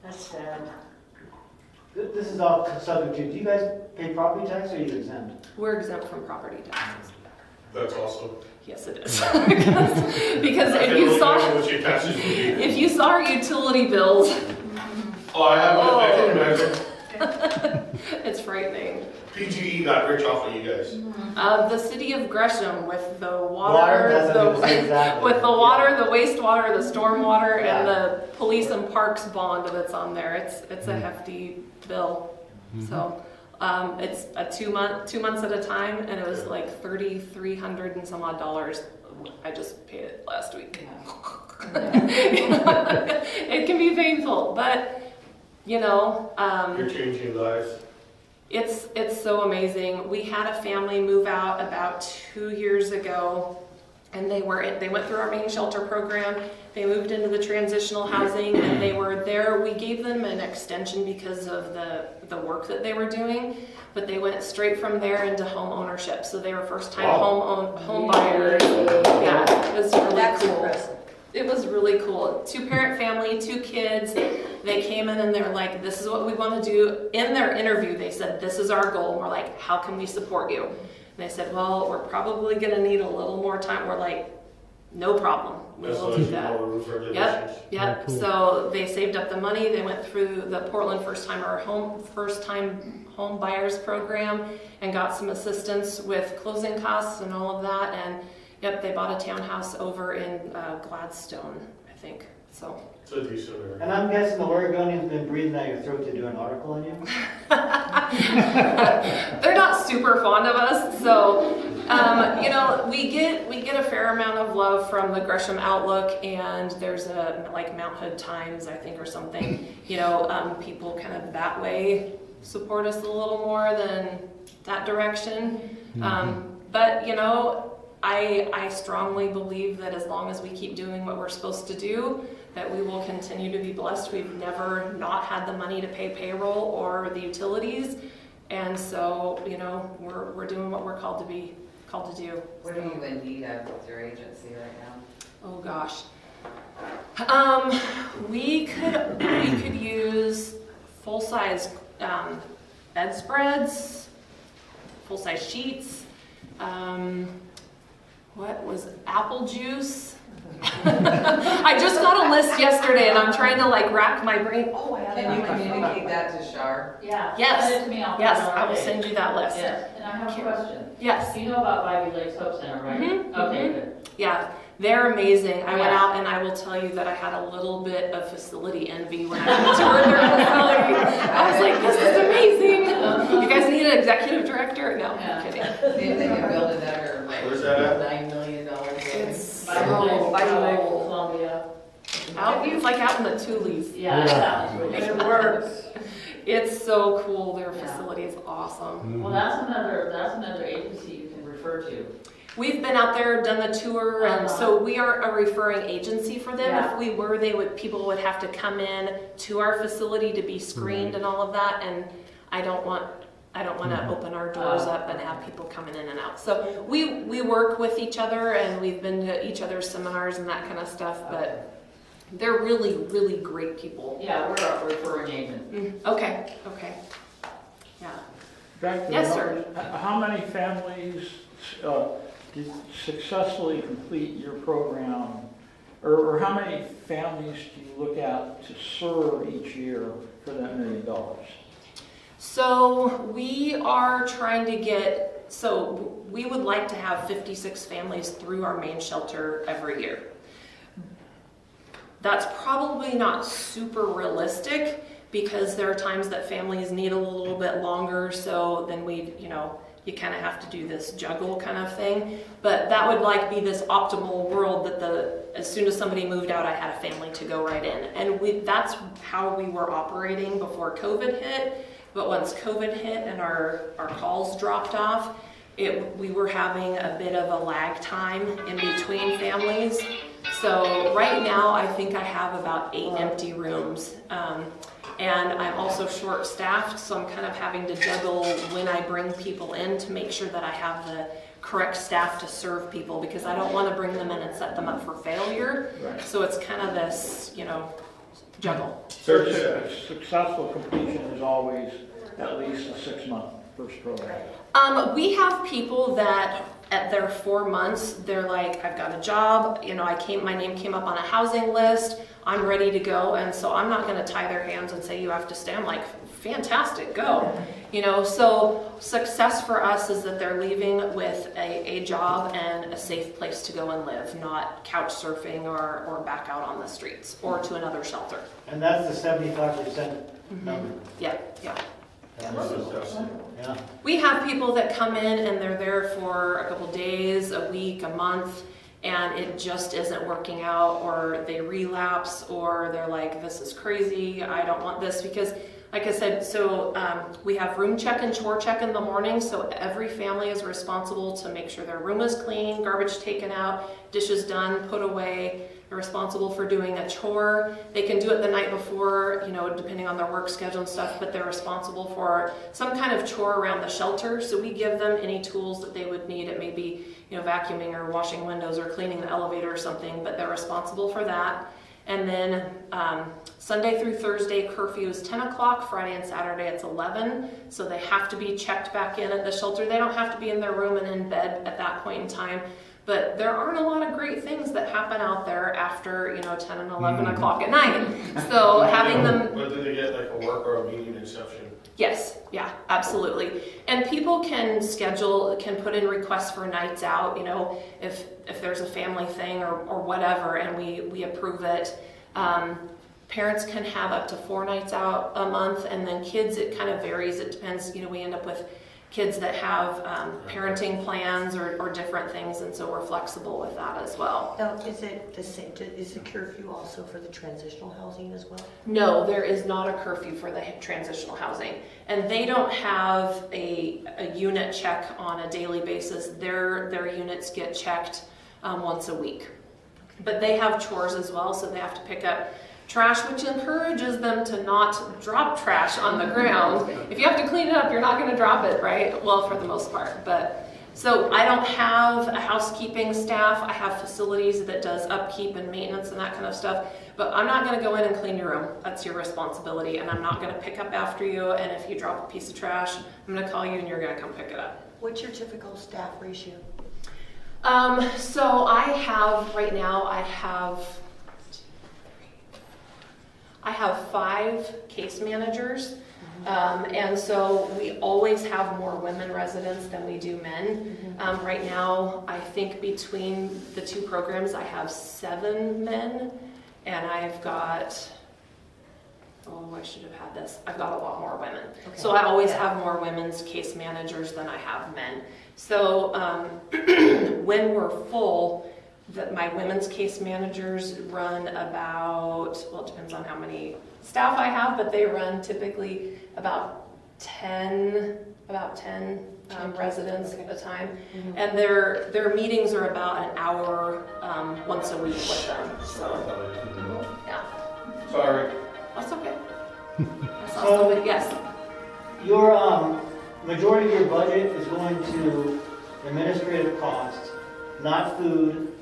That's sad. This is off subject too. Do you guys pay property tax or are you exempt? We're exempt from property taxes. That's awesome. Yes, it is. because I if can you only saw imagine what your taxes would be. if you saw our utility bills, Oh, I can imagine. it's frightening. PGE got rich off of you guys. The city of Gresham with the Water, water, that's what I was saying, exactly. with the water, the wastewater, the stormwater, Yeah. and the police and parks bond that's on there. It's a hefty bill. So It's a 2 months at a time, and it was like $3,300 and some odd dollars. I just paid it last week. It can be painful, but you're changing lives. It's so amazing. We had a family move out about 2 years ago, and they went through our main shelter program. They moved into the transitional housing, and they were there. We gave them an extension because of the work that they were doing, but they went straight from there into home ownership. So they were first-time home buyers. Yeah, it was really cool. It was really cool. 2-parent family, 2 kids. They came in and they're like, this is what we want to do. In their interview, they said, this is our goal. And we're like, how can we support you? And they said, well, we're probably going to need a little more time. We're like, no problem. We will do that. Yep. Cool. So they saved up the money. They went through the Portland first-time home buyers program and got some assistance with closing costs and all of that. And yep, they bought a townhouse over in Gladstone, I think. So. It's a decent area. And I'm guessing the Oregonian's been breathing down your throat to do an article on you? They're not super fond of us, so we get a fair amount of love from the Gresham Outlook, and there's a Mount Hood Times, I think, or something. People kind of that way support us a little more than that direction. But I strongly believe that as long as we keep doing what we're supposed to do, that we will continue to be blessed. We've never not had the money to pay payroll or the utilities, and so we're doing what we're called to do. What are you in need of with your agency right now? Oh gosh, we could use full-size bedspreads, full-size sheets. What was apple juice? I just got a list yesterday, and I'm trying to rack my brain. Oh, I have it on Can you my communicate phone. that to Chore? Yeah. Yes. Send it to me, I'll Yes, put it on I our will page. send you that list. Yes, and I have a question. Yes. You know about Ivy Lakes Hope Center, right? Mhm, Okay, mhm. good. Yeah, they're amazing. I went Yeah. out, and I will tell you that I had a little bit of facility envy when I toured their facility. I was like, this is amazing. You guys need an executive director? No, Yeah. I'm kidding. See if they can build another Where's that at? $9 million building. It's Ivy Lakes, Columbia. it's like out in the Tules. Yeah, it works. It's so cool. Their Yeah. facility is awesome. Well, that's another agency you can refer to. We've been out there, done the tour, and so we are a referring agency for them. Yeah. If we were, people would have to come in to our facility to be screened and all of that, and I don't want to open our doors up and have people coming in and out. So we work with each other, and we've been to each other's seminars and that kind of stuff, but they're really, really great people. Yeah, we're a referring agent. Okay. Yeah. Back to Yes, the sir. numbers. How many families did successfully complete your program? Or how many families do you look at to serve each year for that $1 million? So we are trying to we would like to have 56 families through our main shelter every year. That's probably not super realistic because there are times that families need a little bit longer, so then you kind of have to do this juggle kind of thing. But that would be this optimal world that as soon as somebody moved out, I had a family to go right in. And that's how we were operating before COVID hit. But once COVID hit and our calls dropped off, we were having a bit of a lag time in between families. So right now, I think I have about 8 empty rooms. And I'm also short-staffed, so I'm kind of having to juggle when I bring people in to make sure that I have the correct staff to serve people, because I don't want to bring them in and set them up for failure. Right. So it's kind of this, juggle. Successful completion is always at least a 6-month first program. We have people that at their 4 months, they're like, I've got a job, my name came up on a housing list, I'm ready to go, and so I'm not gonna tie their hands and say, you have to stay. I'm like, fantastic, go. So success for us is that they're leaving with a job and a safe place to go and live, not couch surfing or back out on the streets or to another shelter. And that's the 75% number. Yeah. That's Yeah. We have people that come in and they're there for a couple days, a week, a month, and it just isn't working out, or they relapse, or they're like, this is crazy, I don't want this, because like I said, so we have room check and chore check in the morning, so every family is responsible to make sure their room is clean, garbage taken out, dishes done, put away. They're responsible for doing a chore. They can do it the night before, you know, depending on their work schedule and stuff, but they're responsible for some kind of chore around the shelter. So we give them any tools that they would need. It may be, you know, vacuuming or washing windows or cleaning the elevator or something, but they're responsible for that. And then Sunday through Thursday, curfew is 10 o'clock. Friday and Saturday, it's 11. So they have to be checked back in at the shelter. They don't have to be in their room and in bed at that point in time. But there aren't a lot of great things that happen out there after, you know, 10 and 11 o'clock at night. So having them... Whether they get like a work or a meeting exception. Yes, yeah, absolutely. And people can schedule, can put in requests for nights out, you know, if there's a family thing or whatever, and we approve it. Parents can have up to 4 nights out a month, and then kids, it kind of varies. It depends, you know, we end up with kids that have parenting plans or different things, and so we're flexible with that as well. Now, is it the same, is the curfew also for the transitional housing as well? No, there is not a curfew for the transitional housing, and they don't have a unit check on a daily basis. Their units get checked once a week, but they have chores as well, so they have to pick up trash, which encourages them to not drop trash on the ground. If you have to clean it up, you're not going to drop it, right? Well, for the most part. But so I don't have a housekeeping staff. I have facilities that does upkeep and maintenance and that kind of stuff. But I'm not going to go in and clean your room. That's your responsibility. And I'm not going to pick up after you. And if you drop a piece of trash, I'm going to call you and you're going to come pick it up. What's your typical staff ratio? So I have, right now, I have 5 case managers, and so we always have more women residents than we do men. Right now, I think between the 2 programs, I have 7 men, and I've got, I should have had this. I've got a lot more women. Okay. So I always have more women's case managers than I have men. So when we're full, my women's case managers run about, well, it depends on how many staff I have, but they run typically about 10 residents at a time. And their meetings are about an hour once a week with them. So, yeah. Sorry. That's okay. That's awesome. Yes. Your majority of your budget is going to administrative costs, not food,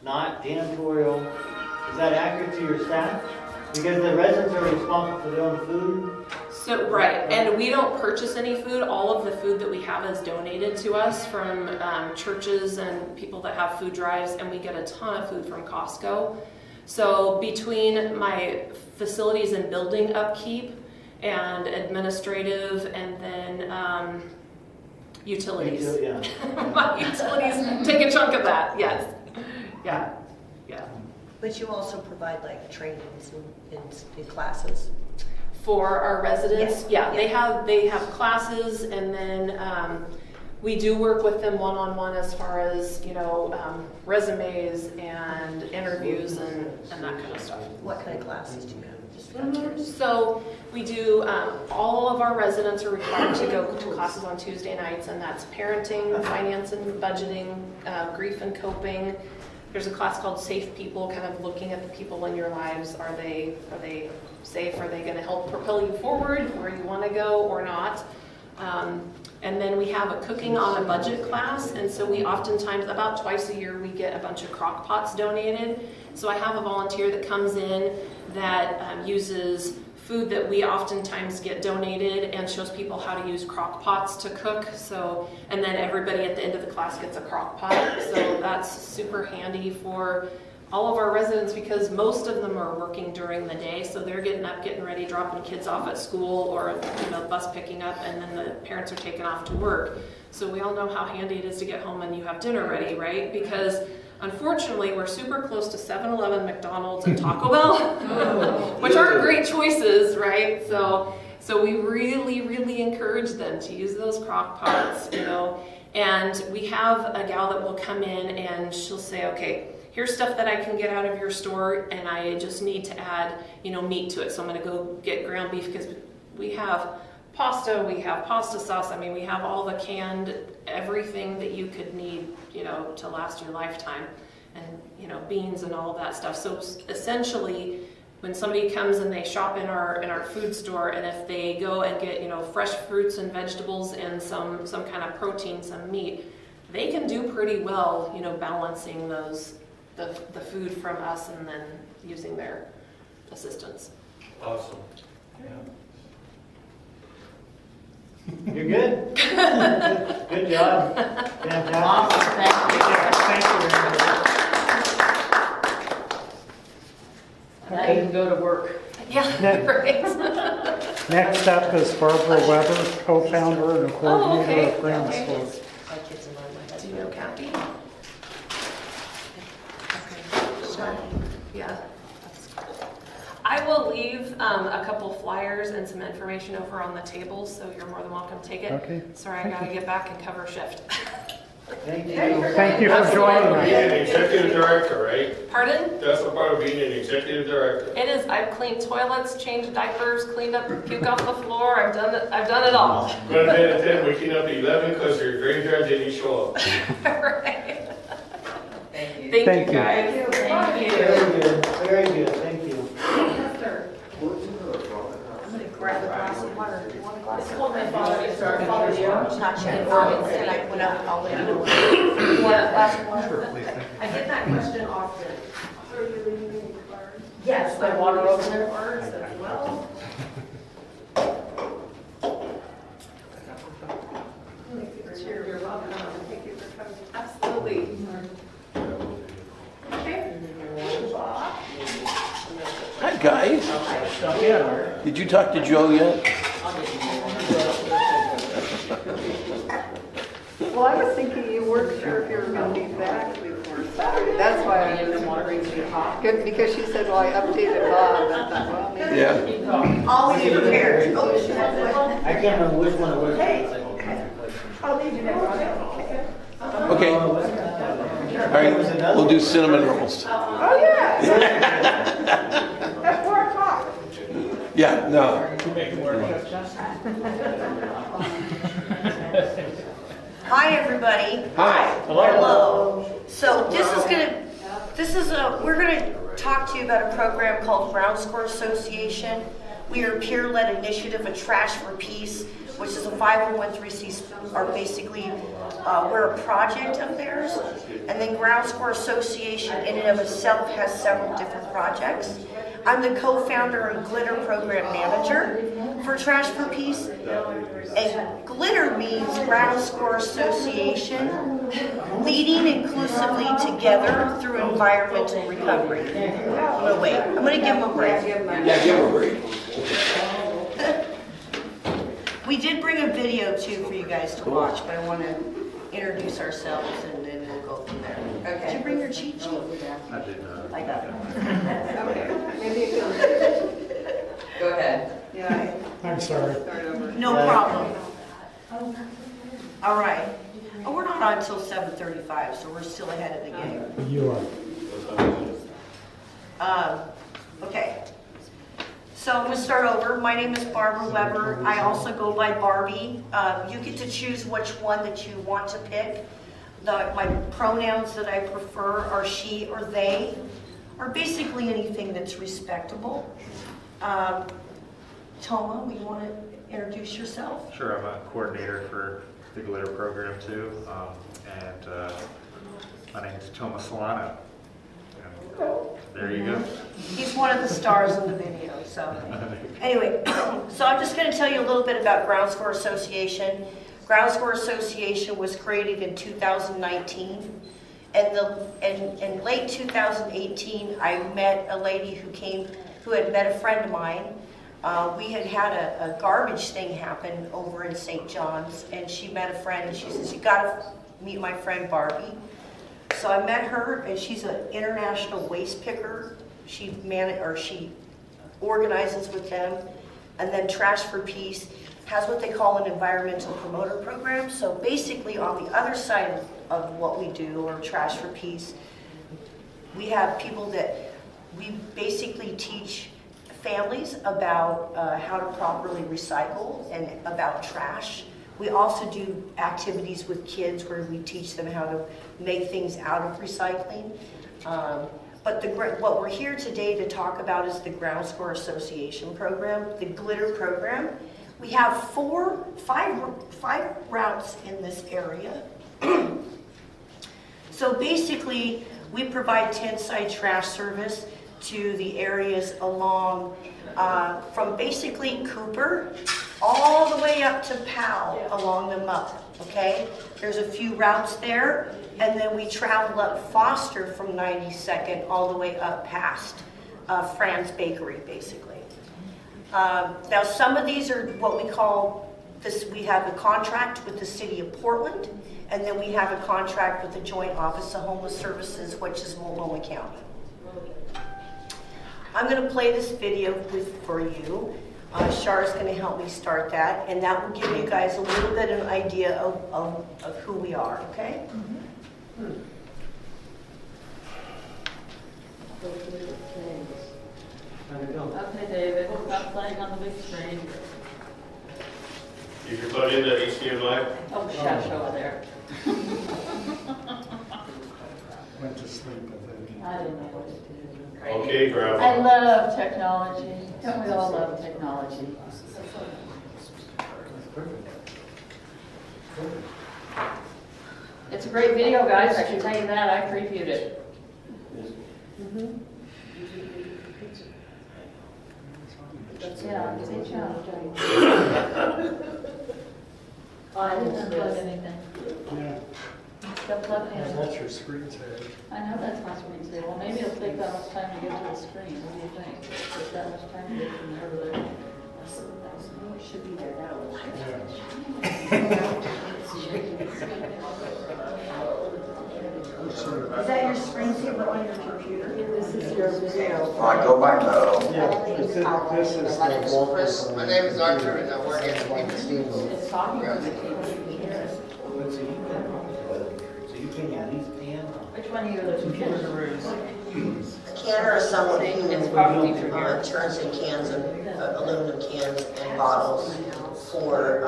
not janitorial. Is that accurate to your staff? Because the residents are responsible for their own food. So, right, and we don't purchase any food. All of the food that we have is donated to us from churches and people that have food drives, and we get a ton of food from Costco. So between my facilities and building upkeep and administrative and then utilities. My utilities take a chunk of that, yes. Yeah. But you also provide like trainings in classes. For our residents, Yeah. They have classes, and then we do work with them one-on-one as far as, you know, resumes and interviews and that kind of stuff. What kind of classes do you have? So we do, all of our residents are required to go to classes on Tuesday nights, and that's parenting, finance and budgeting, grief and coping. There's a class called Safe People, kind of looking at the people in your lives. Are they safe? Are they going to help propel you forward where you want to go or not? And then we have a cooking on a budget class, and so we oftentimes, about twice a year, we get a bunch of crock pots donated. So I have a volunteer that comes in that uses food that we oftentimes get donated and shows people how to use crock pots to cook. So, and then everybody at the end of the class gets a crock pot. So that's super handy for all of our residents because most of them are working during the day. So they're getting up, getting ready, dropping kids off at school or bus picking up, and then the parents are taking off to work. So we all know how handy it is to get home and you have dinner ready, right? Because unfortunately, we're super close to 7-Eleven, McDonald's, and Taco Bell, which aren't great choices, right? So So we really encourage them to use those crock pots, you know. And we have a gal that will come in and she'll say, okay, here's stuff that I can get out of your store and I just need to add, you know, meat to it. So I'm gonna go get ground beef because we have pasta, we have pasta sauce. I mean, we have all the canned, everything that you could need, you know, to last your lifetime, and, you know, beans and all of that stuff. So essentially, when somebody comes and they shop in our food store, and if they go and get, you know, fresh fruits and vegetables and some kind of protein, some meat, they can do pretty well, you know, balancing those the food from us and then using their assistance. Awesome. You're good? Good job. Fantastic. Awesome, thank you. Thank you. And now you can go to work. Yeah, right. Next up is Barbara Weber, co-founder and coordinator of Ground okay. Schools. My kids and my Do you know Kathy? Okay, sure. Yeah, that's cool. I will leave a couple flyers and some information over on the table, so you're more than welcome to take it. Okay. Sorry, I gotta get back and cover shift. Thank you. Thank you for joining us. Being an executive director, right? Pardon? That's a part of being an executive director. It is. I've cleaned toilets, changed diapers, cleaned up puke off the floor. I've done it all. Going to bed at 10, waking up at 11 because your graveyard didn't show up. Right. Thank you. Thank you guys. Thank you. Very good, very good, thank you. I'm gonna grab a glass of water. Do you want a glass It's of called water? my father's year. Not yet. And I went out, I'll let you know. You want a glass of water? I get that question often. Are you leaving any cards? Yes, My water over there. Cards as well. You're welcome. Thank you for coming. Absolutely. Okay. Hi, guys. Did you talk to Joe yet? Well, I was thinking you weren't sure if you were going to be back before Saturday. That's why I didn't want to bring you talk. Because she said, well, I updated Bob. And I thought, well, maybe. Yeah. Always prepared. Oh, she has one. I can't remember which one it was. I'll leave you next one. Okay. All right. We'll do cinnamon rolls. Oh, yeah. At 4 o'clock. Yeah. No. Hi, everybody. Hi. Hello. So we're gonna talk to you about a program called Ground Score Association. We are a peer-led initiative, a Trash for Peace, which is a 501(c)(3), are basically, we're a project of theirs. And then Ground Score Association in and of itself has several different projects. I'm the co-founder and Glitter Program Manager for Trash for Peace. And glitter means Ground Score Association, leading inclusively together through environmental recovery. No, wait, I'm gonna give them a break. Yeah, give her a break. We did bring a video too for you guys to watch, but I want to introduce ourselves and then we'll go from there. Okay. Did you bring your cheat sheet? I did not. I got it. Okay. Maybe you can. Go ahead. Yeah. I'm sorry. Start over. No problem. All right. Oh, we're not on until 7:35, so we're still ahead of the game. You are. Okay. So I'm going to start over. My name is Barbara Weber. I also go by Barbie. You get to choose which one that you want to pick. My pronouns that I prefer are she or they, or basically anything that's respectable. Toma, you want to introduce yourself? Sure, I'm a coordinator for the Glitter program too, and my name is Toma Solano. There you go. He's one of the stars in the video. So anyway, so I'm just going to tell you a little bit about Ground Score Association. Ground Score Association was created in 2019. And in late 2018, I met a lady who had met a friend of mine. We had a garbage thing happen over in St. John's, and she met a friend, and she says, "You got to meet my friend Barbie." So I met her, and she's an international waste picker. She organizes with them. And then Trash for Peace has what they call an environmental promoter program. So basically on the other side of what we do, or Trash for Peace, we have people that we basically teach families about how to properly recycle and about trash. We also do activities with kids where we teach them how to make things out of recycling. But what we're here today to talk about is the Ground Score Association program, the Glitter program. We have five routes in this area. So basically, we provide tent-side trash service to the areas along, from basically Cooper all the way up to Powell, along them up, okay? There's a few routes there, and then we travel up Foster from 92nd all the way up past Fran's Bakery, basically. Now, some of these are what we call this. We have a contract with the City of Portland, and then we have a contract with the Joint Office of Homeless Services, which is Multnomah County. I'm going to play this video for you. Char's going to help me start that, and that will give you guys a little bit of an idea of who we are, okay? Okay, David, stop playing on the big screen. You can plug in the HDMI. Oh, shush over there. Went to sleep, I think. I didn't know what to do. Okay, grab I it. love technology. Don't we all love technology? It's a great video, guys. I can tell you that. I previewed it. Yeah, good job. I didn't unplug anything. Yeah, Still plugged in. that's your screensaver. I know that's my screensaver. Well, maybe it'll take that much time to get to the screen. What do you think? Take that much time to get from there to there? It should be there now. Is that your screensaver on your computer? This is your video. I go by Mo. Yeah, this is the wallpaper. My name is Arthur and I work at the Steamboat. It's talking to the TV. So you can these cans? Which one of you are the two kangaroos? A canner is someone It's who probably through here. turns in cans and aluminum cans and bottles for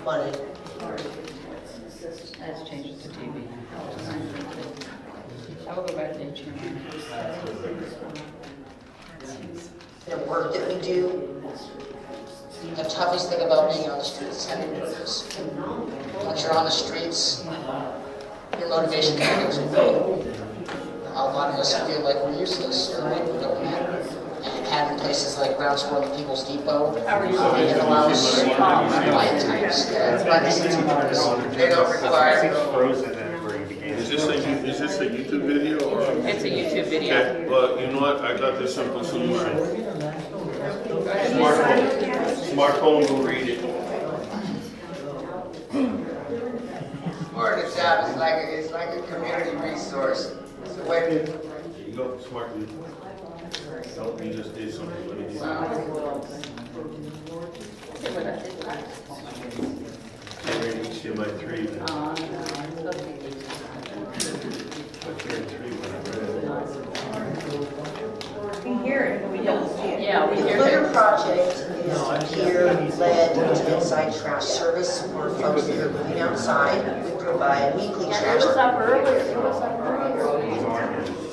money. Let's change it to TV. I will go back to HDMI. The work that we do, the toughest thing about being on the streets is having purpose. Once you're on the streets, your motivation kind of goes away. A lot of us feel like we're useless or like we don't matter. And having places like Ground Score and People's Depot, it allows quiet times. They don't require. Frozen and where you began. Is this a YouTube video or? It's a YouTube video. Okay, well, you know what? I got this simple solution. Smartphone will read it. Part of the job is like a community resource. It's a way to. There you go, smartly. Oh, you just did something. Let me do that. You're in HDMI 3. But you're in 3 when We hear it, but we don't see it. Yeah, we The hear Glitter it. Project is peer-led inside trash service for folks that are moving outside. We provide weekly It trash. was up earlier. It was up earlier.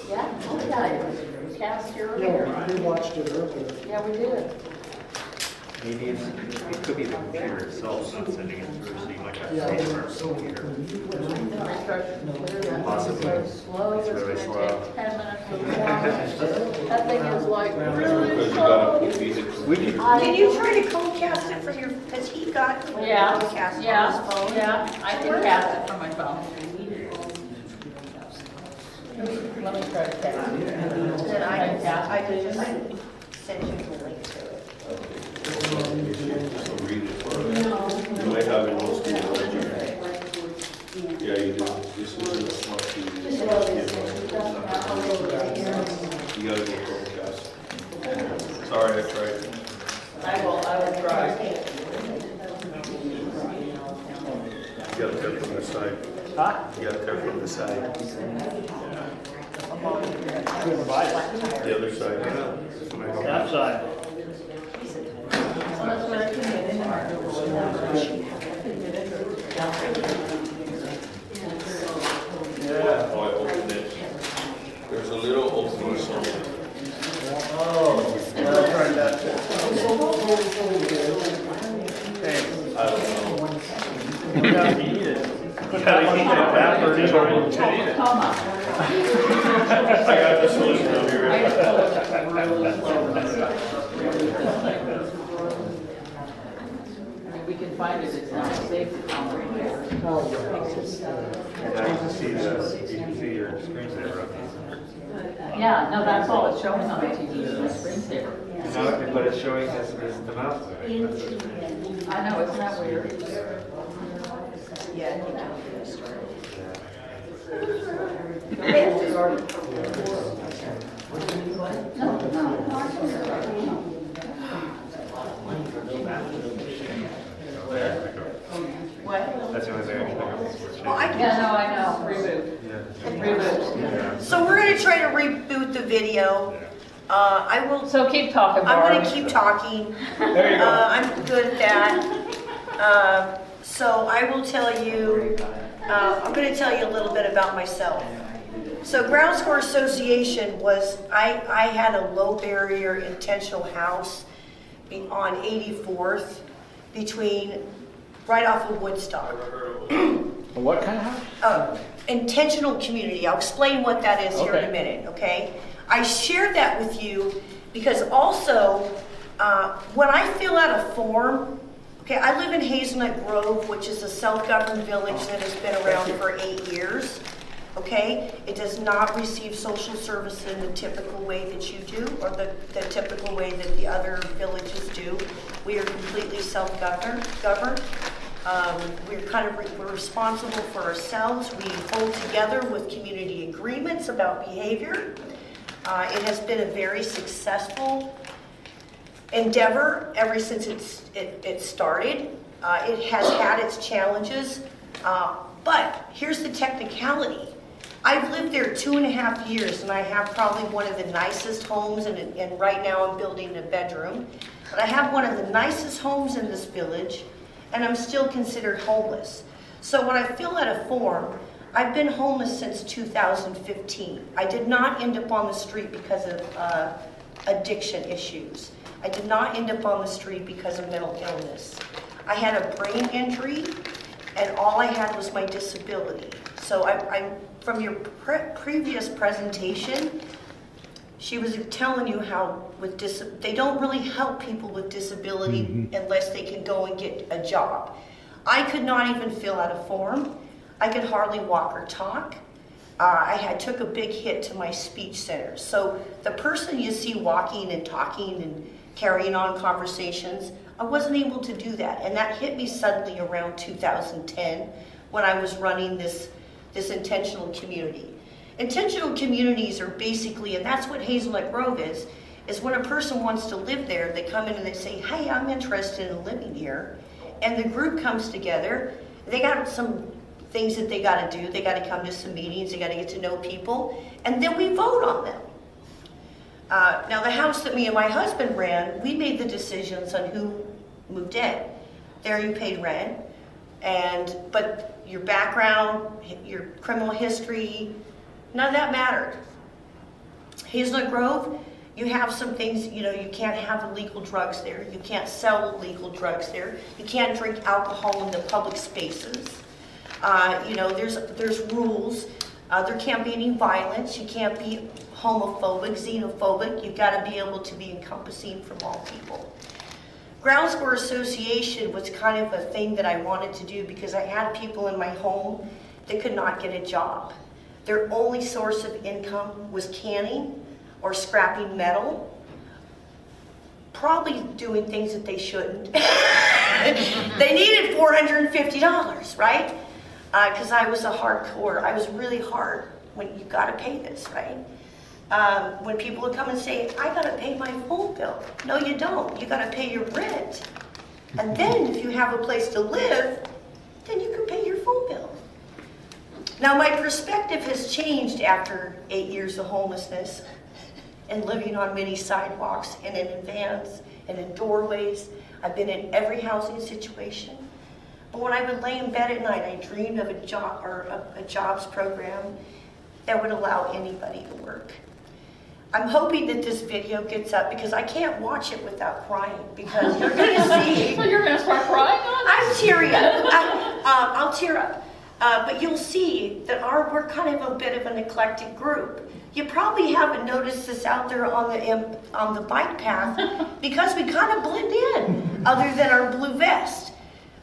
Yeah, oh yeah, it was cast here earlier. Yeah, we watched it earlier. Yeah, we did. Maybe it could be the computer itself not sending it through, so you might have to save it from the computer. Possibly. It's so slow, It's it's really gonna slow. take 10 minutes to warm. That thing is like really because you slow. gotta feed it. We could, Can you try to Chromecast it for your, has he got Yeah, Chromecast on yeah, his phone? yeah, I can cast it from my phone. Let me try to cast it. Then I can just send you the link to it. So read it for us. You might have it most of the Yeah, you do. This is a smart TV. You gotta go Chromecast. Sorry, I tried. gotta cut from the side. Huh? You gotta cut from the side. Good advice. The other side. That side. Yeah. Oh, I opened it. There's a little opening somewhere. Oh, I'll try that too. Hey, I don't know. we gotta eat it. Put that one in that bird in our own eat it. I got the solution over here. We can find it, it's not safe to come over here. Nice to see you can see your screensaver up. Yeah, no, that's all it's showing on the TV, is my screensaver. No, but it's showing us the mouse. I know, isn't that weird? What? That's the only thing I can think of. Well, I can. Yeah, no, I know, reboot. Yeah. Reboot. So we're gonna try to reboot the video. I will, So keep talking, I'm Barb. gonna keep talking. There you go. I'm good at that. So I will tell you, I'm gonna tell you a little bit about myself. So Ground Score Association was, I had a low barrier intentional house on 84th between, right off of Woodstock. What kind of house? Intentional community. I'll explain what that is here in a Okay. minute, okay? I shared that with you because also, when I fill out a form, okay, I live in Hazelnut Grove, which is a self-governed village that has been around for 8 years, okay? It does not receive social services in the typical way that you do, or the typical way that the other villages do. We are completely self-governed. We're responsible for ourselves. We hold together with community agreements about behavior. It has been a very successful endeavor ever since it started. It has had its challenges, but here's the technicality. I've lived there 2.5 years, and I have probably one of the nicest homes, and right now I'm building a bedroom. But I have one of the nicest homes in this village, and I'm still considered homeless. So when I fill out a form, I've been homeless since 2015. I did not end up on the street because of addiction issues. I did not end up on the street because of mental illness. I had a brain injury, and all I had was my disability. So I from your previous presentation, she was telling you how they don't really help people with disability unless they can go and get a job. I could not even fill out a form. I could hardly walk or talk. I took a big hit to my speech center. So the person you see walking and talking and carrying on conversations, I wasn't able to do that. And that hit me suddenly around 2010 when I was running this intentional community. Intentional communities are basically, and that's what Hazelnut Grove is when a person wants to live there, they come in and they say, hey, I'm interested in living here. And the group comes together. They got some things that they got to do. They got to come to some meetings. They got to get to know people. And then we vote on them. Now, the house that me and my husband ran, we made the decisions on who moved in. There you paid rent. But your background, your criminal history, none of that mattered. Hazelnut Grove, you have some things, you can't have illegal drugs there. You can't sell illegal drugs there. You can't drink alcohol in the public spaces. There's rules. There can't be any violence. You can't be homophobic, xenophobic. You've got to be able to be encompassing from all people. Ground Score Association was kind of a thing that I wanted to do because I had people in my home that could not get a job. Their only source of income was canning or scrapping metal, probably doing things that they shouldn't. They needed $450, right? Because I was I was really hard when you got to pay this, right? When people would come and say, I got to pay my phone bill. No, you don't. You got to pay your rent. And then if you have a place to live, then you can pay your phone Now, my perspective has changed after 8 years of homelessness and living on many sidewalks and in vans and in doorways. I've been in every housing situation. But when I would lay in bed at night, I dreamed of a job or a jobs program that would allow anybody to work. I'm hoping that this video gets up because I can't watch it without crying because you're going to see. So you're going to start crying on it? I'm tearing up. I'll tear up. But you'll see that we're kind of a bit of an eclectic group. You probably haven't noticed this out there on the bike path because we kind of blend in, other than our blue vest.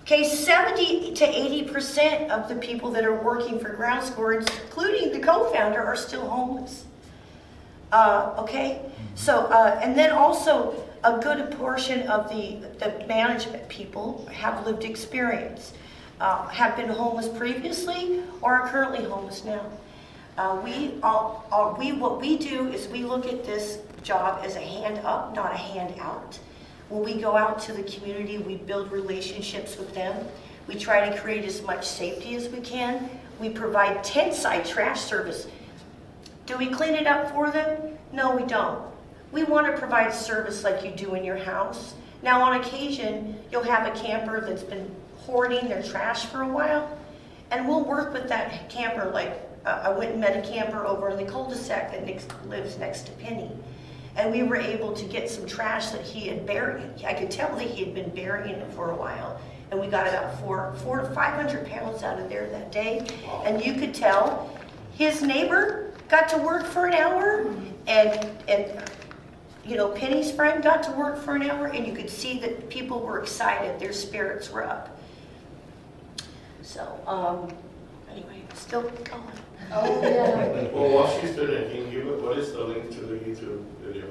Okay, 70 to 80% of the people that are working for Ground Score, including the co-founder, are still homeless. Okay, so and then also a good portion of the management people have lived experience, have been homeless previously or are currently homeless now. What we do is we look at this job as a hand up, not a hand out. When we go out to the community, we build relationships with them. We try to create as much safety as we can. We provide tent-side trash service. Do we clean it up for them? No, we don't. We want to provide service like you do in your house. Now, on occasion, you'll have a camper that's been hoarding their trash for a while, and we'll work with that camper. Like, I went and met a camper over in the cul-de-sac that lives next to Penny, and we were able to get some trash that he had buried. I could tell that he had been burying it for a while, and we got about 400 to 500 pounds out of there that day, and you could tell his neighbor got to work for an hour, and you know, Penny's friend got to work for an hour, and you could see that people were excited, their spirits were up. So, anyway, still going. Oh, yeah. Well, while she's doing it, can you give it, what is the link to the YouTube video?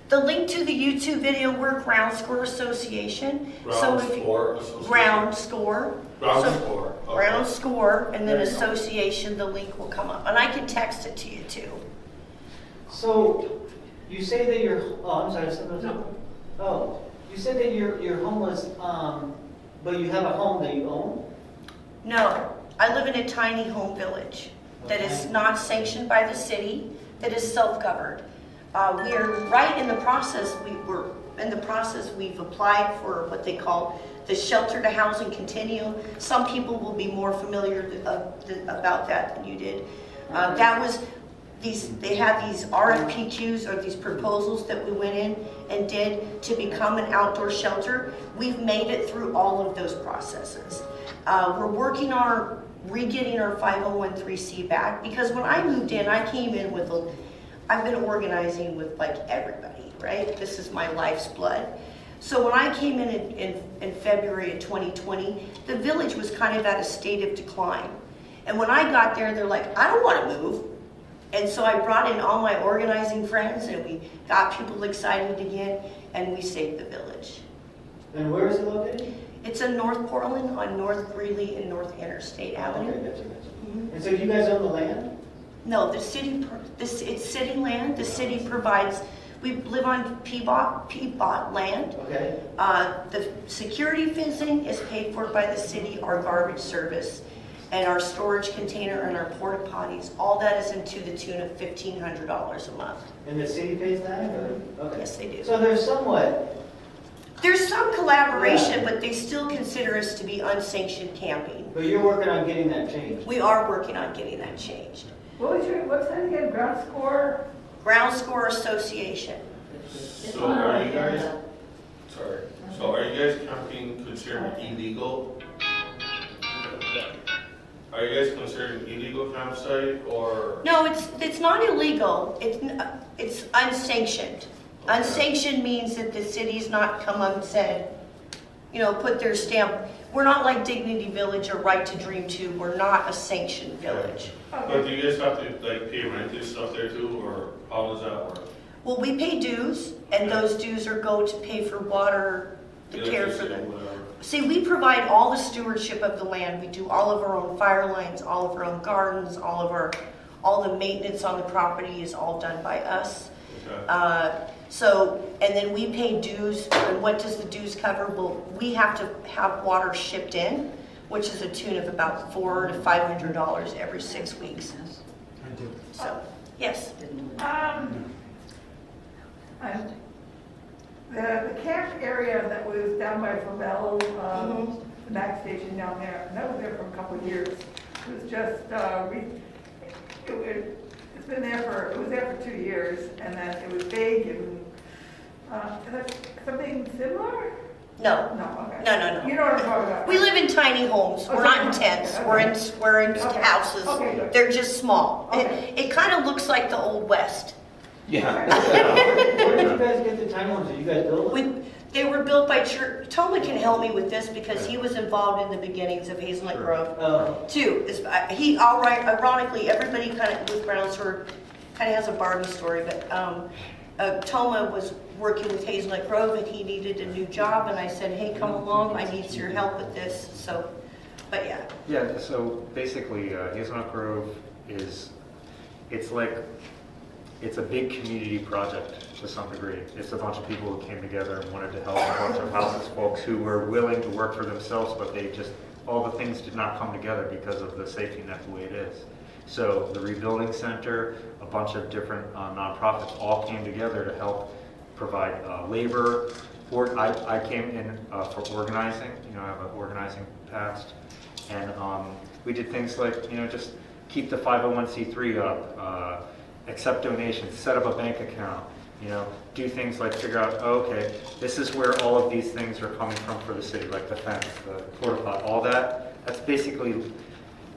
The link to the YouTube video, we're Ground Score Association. Ground Score Association? Ground Score. Ground Score. Okay. Ground Score, and then Association, the link will come up. And I can text it to you too. So, you say that you're, I'm sorry, oh, you said that you're homeless, but you have a home that you own? No, I live in a tiny home village that is not sanctioned by the city, that is self-governed. We are right in the process, we've applied for what they call the shelter to housing continuum. Some people will be more familiar about that than you did. That was, they had these RFPQs, or these proposals that we went in and did to become an outdoor shelter. We've made it through all of those processes. We're working on re-getting our 501(c)(3) back, because when I moved in, I came in with I've been organizing with like everybody, right? This is my life's blood. So when I came in February of 2020, the village was kind of at a state of decline. And when I got there, they're like, I don't want to move. And so I brought in all my organizing friends, and we got people excited again, and we saved the village. And where is it located? It's in North Portland on North Greeley and North Interstate Avenue. Okay, gotcha. And so do you guys own the land? No, it's city land. The city provides, we live on Peabot land. Okay. The security fencing is paid for by the city, our garbage service, and our storage container and our porta potties. All that is to the tune of $1,500 a month. And the city pays that? Or? Okay. Yes, they do. So there's some collaboration, but they still consider us to be unsanctioned camping. But you're working on getting that changed? We are working on getting that changed. What was your website again? Ground Score? Ground Score Association. So are you guys, so are you guys camping considered illegal? Are you guys considered an illegal campsite, or? No, it's not illegal. It's unsanctioned. Okay. Unsanctioned means that the city's not come up and said, you know, put their stamp. We're not like Dignity Village or Right to Dream 2. We're not a sanctioned village. Okay. But do you guys have to like pay rent and stuff there too, or how does that work? Well, we pay dues, and those dues go to pay for water, the care for them. See, we provide all the stewardship of the land. We do all of our own fire lines, all of our own gardens, all the maintenance on the property is all done by us. Okay. And then we pay dues, and what does the dues cover? Well, we have to have water shipped in. which is a tune of about $400 to $500 every 6 weeks. So, yes. The camp area that was down by Flavello, the back station down there, that was there for a couple of years. It was just, it's been there for, it was there for 2 years, and then it was big, and, is that something similar? No. No, okay. No. You know what I'm talking about? We live in tiny homes. We're not in tents. We're in houses. Okay, good. They're just small. Okay. It kind of looks like the Old West. Yeah. Where did you guys get the tiny homes? Did you guys build them? They were built by church. Toma can help me with this because he was involved in the beginnings of Hazelnut Grove too. Ironically, everybody kind of with Brownsford kind of has a Barbie story, but Toma was working with Hazelnut Grove and he needed a new job, and I said, hey, come along, I need your help with this. So, but yeah. Yeah, so basically Hazelnut Grove is, it's a big community project to some degree. It's a bunch of people who came together and wanted to help a bunch of houses folks who were willing to work for themselves, but they just, all the things did not come together because of the safety net the way it is. So the Rebuilding Center, a bunch of different nonprofits all came together to help provide labor. I came in for organizing, I have an organizing past, and we did things like, just keep the 501c3 up, accept donations, set up a bank account, do things like figure out, okay, this is where all of these things are coming from for the city, like the fence, the porta pot, all that. That's basically,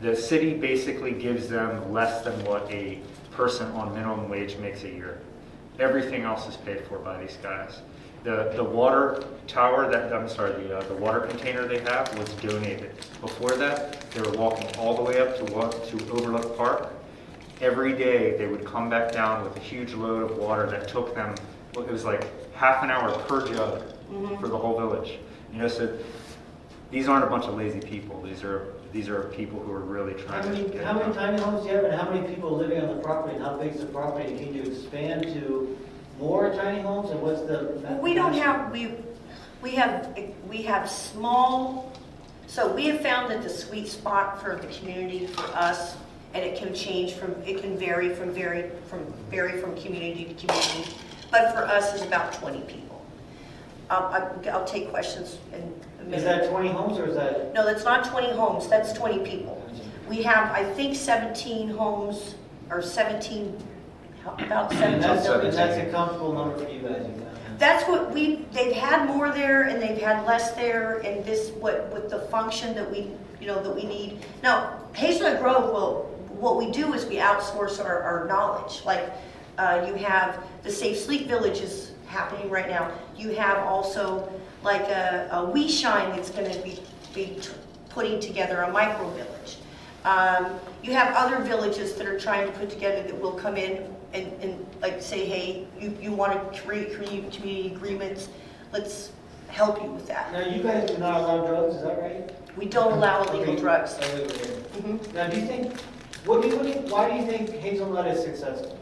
the city basically gives them less than what a person on minimum wage makes a year. Everything else is paid for by these guys. The water tower, the water container they have was donated. Before that, they were walking all the way up to Overlook Park. Every day they would come back down with a huge load of water that took them, it was like half an hour per jug for the whole village. So these aren't a bunch of lazy people. These are people who are really trying to get How many tiny homes do you have, and how many people living on the property, and how big is the property? Can you expand to more tiny homes, and what's the? We don't have, we have small, so we have found that the sweet spot for the community for us, and it can vary from community to community, but for us is about 20 people. I'll take questions in a minute. Is that 20 homes, or is that? No, that's not 20 homes, that's 20 people. We have, I think, 17 homes, or about 17. And that's a comfortable number for you guys? That's what they've had more there and they've had less there, and this, with the function that we need. Now, Hazelnut Grove, what we do is we outsource our knowledge. Like, you have the Safe Sleep Village is happening right now. You have also like a We Shine that's going to be putting together a micro village. You have other villages that are trying to put together that will come in and like say, hey, you want to create community agreements, let's help you with that. Now, you guys do not allow drugs, is that right? We don't allow illegal drugs. Now, why do you think Hazelnut is successful?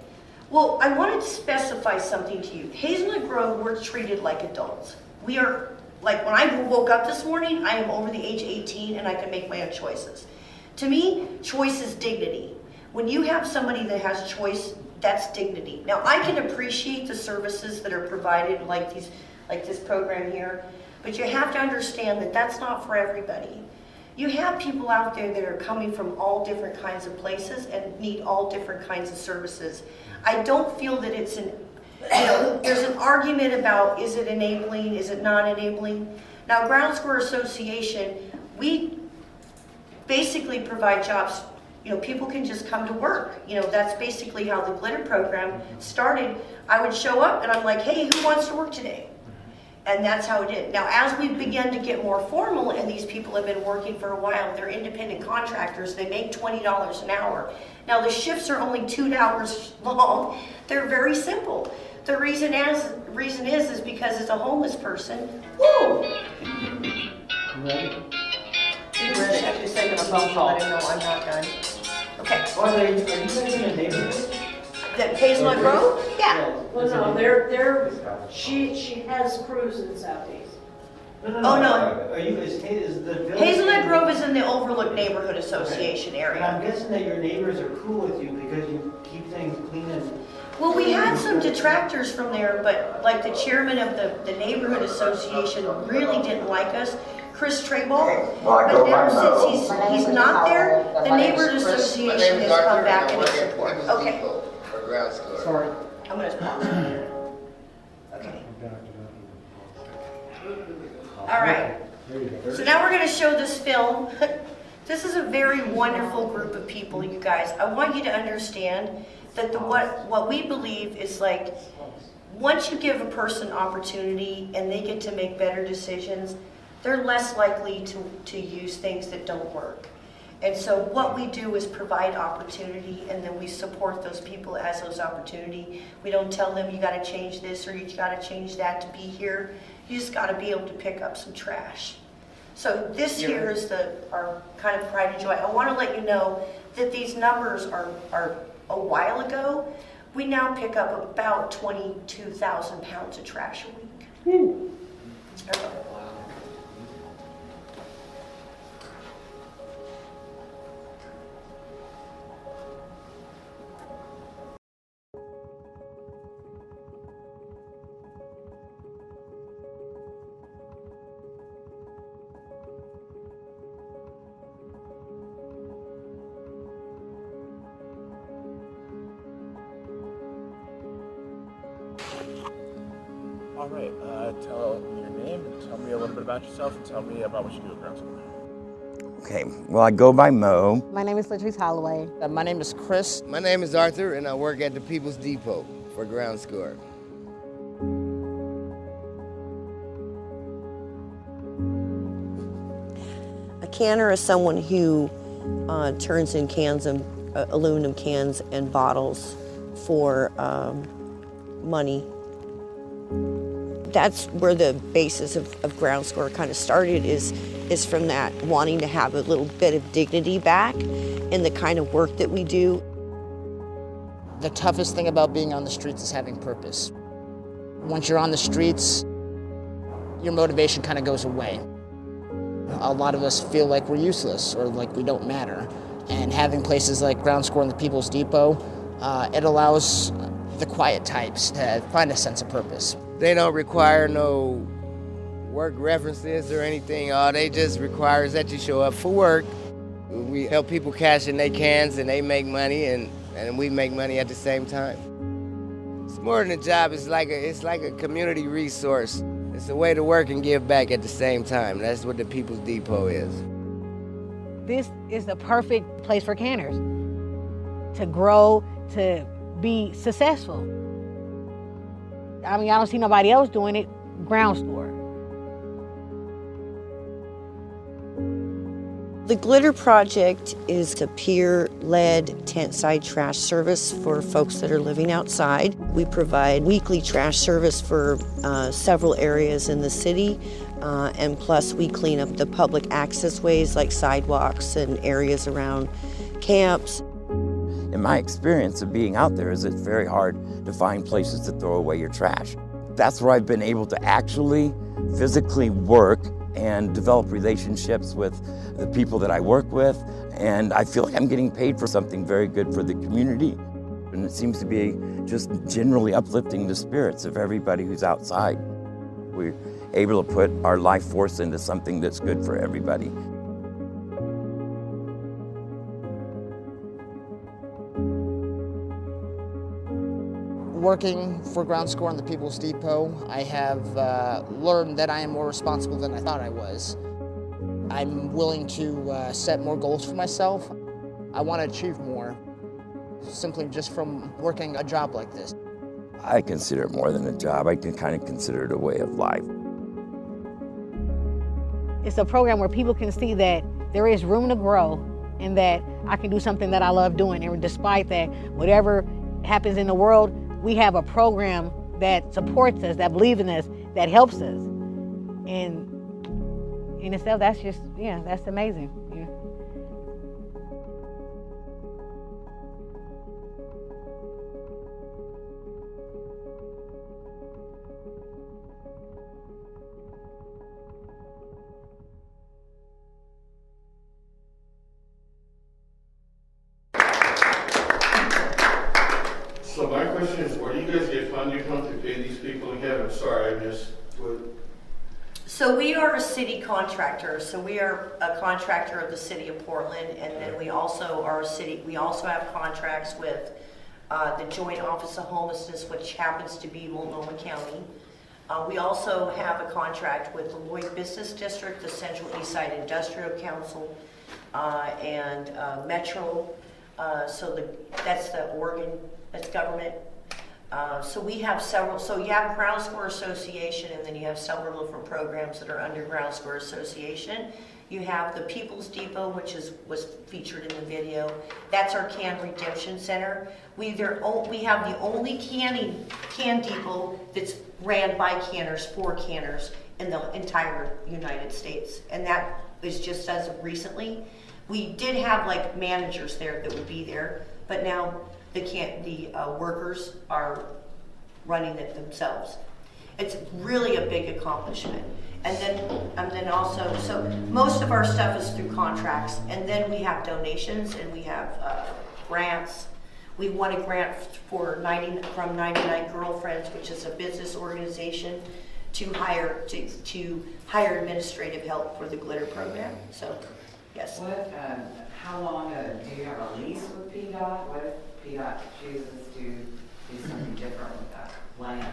Well, I wanted to specify something to you. Hazelnut Grove, we're treated like adults. We are, like when I woke up this morning, I am over the age of 18 and I can make my own choices. To me, choice is dignity. When you have somebody that has choice, that's dignity. Now, I can appreciate the services that are provided like this program here, but you have to understand that that's not for everybody. You have people out there that are coming from all different kinds of places and need all different kinds of services. I don't feel that it's there's an argument about, is it enabling, is it not enabling? Now, Ground Square Association, we basically provide jobs. People can just come to work. That's basically how the glitter program started. I would show up and I'm like, hey, who wants to work today? And that's how it did. Now, as we begin to get more formal, and these people have been working for a while, they're independent contractors, they make $20 an hour. Now, the shifts are only 2 hours long. They're very simple. The reason is because as a homeless person, woo! Ready? Check a second, let him know I'm not done. Okay. Are you guys in a neighborhood? That Hazelnut Grove? Yeah. Well, no, she has crews in Southeast. Oh, no. Are you, is the village? Hazelnut Grove is in the Overlook Neighborhood Association And area. I'm guessing that your neighbors are cool with you because you keep things clean and. Well, we had some detractors from there, but like the chairman of the neighborhood association really didn't like us, Chris Trayball. But now since he's not there, the neighborhood association has come back in its support. Okay, For ground score. Sorry. I'm gonna pause it here. Okay. All right. So now we're gonna show this film. This is a very wonderful group of people, you guys. I want you to understand that what we believe is like, once you give a person opportunity and they get to make better decisions, they're less likely to use things that don't work. And so what we do is provide opportunity, and then we support those people as those opportunity. We don't tell them you gotta change this or you gotta change that to be here. You just gotta be able to pick up some trash. So this here is our kind of pride and joy. I wanna let you know that these numbers are a while ago. We now pick up about 22,000 pounds of trash a week. All right, tell me your name and tell me a little bit about yourself and tell me about what you do at ground school. Okay, well, I go by Mo. My name is Latrice Holloway. My name is Chris. My name is Arthur, and I work at the People's Depot for ground score. A canner is someone who turns in cans and aluminum cans and bottles for money. That's where the basis of ground score kind of started, is from that wanting to have a little bit of dignity back in the kind of work that we do. The toughest thing about being on the streets is having purpose. Once you're on the streets, your motivation kind of goes away. A lot of us feel like we're useless or like we don't matter. And having places like ground score and the People's Depot, it allows the quiet types to find a sense of purpose. They don't require no work references or anything. All they just require is that you show up for work. We help people cash in their cans and they make money and we make money at the same time. It's more than a job, it's like a community resource. It's a way to work and give back at the same time. That's what the People's Depot is. This is the perfect place for canners to grow, to be successful. I mean, I don't see nobody else doing it. Ground score. The Glitter Project is a peer-led tent-side trash service for folks that are living outside. We provide weekly trash service for several areas in the city, and plus we clean up the public access ways like sidewalks and areas around camps. In my experience of being out there is it's very hard to find places to throw away your trash. That's where I've been able to actually physically work and develop relationships with the people that I work with, and I feel like I'm getting paid for something very good for the community. And it seems to be just generally uplifting the spirits of everybody who's outside. We're able to put our life force into something that's good for everybody. Working for ground score and the People's Depot, I have learned that I am more responsible than I thought I was. I'm willing to set more goals for myself. I want to achieve more, simply just from working a job like this. I consider it more than a job. I can kind of consider it a way of life. It's a program where people can see that there is room to grow and that I can do something that I love doing. And despite that, whatever happens in the world, we have a program that supports us, that believes in us, that helps us. And in itself, that's just, yeah, that's amazing. Yeah. So my question is, where do you guys get funding from to pay these people again? I'm sorry, I missed what. So we are a city contractor, so we are a contractor of the city of Portland, and then we also are a city, we also have contracts with the Joint Office of Homelessness, which happens to be Multnomah County. We also have a contract with the Lloyd Business District, the Central Eastside Industrial Council, and Metro. That's the Oregon, that's government. So we have several, so you have Ground Score Association, and then you have several different programs that are under Ground Score Association. You have the People's Depot, which was featured in the video. That's our can redemption center. We have the only can depot that's ran by canners, for canners in the entire United States. And that is just as of recently. We did have like managers there that would be there, but now the workers are running it themselves. It's really a big accomplishment. And then also, so most of our stuff is through contracts, and then we have donations and we have grants. We won a grant from 99 Girlfriends, which is a business organization, to hire administrative help for the glitter program. So, yes. How long do you have a lease with PDOT? What if PDOT chooses to do something different with that land?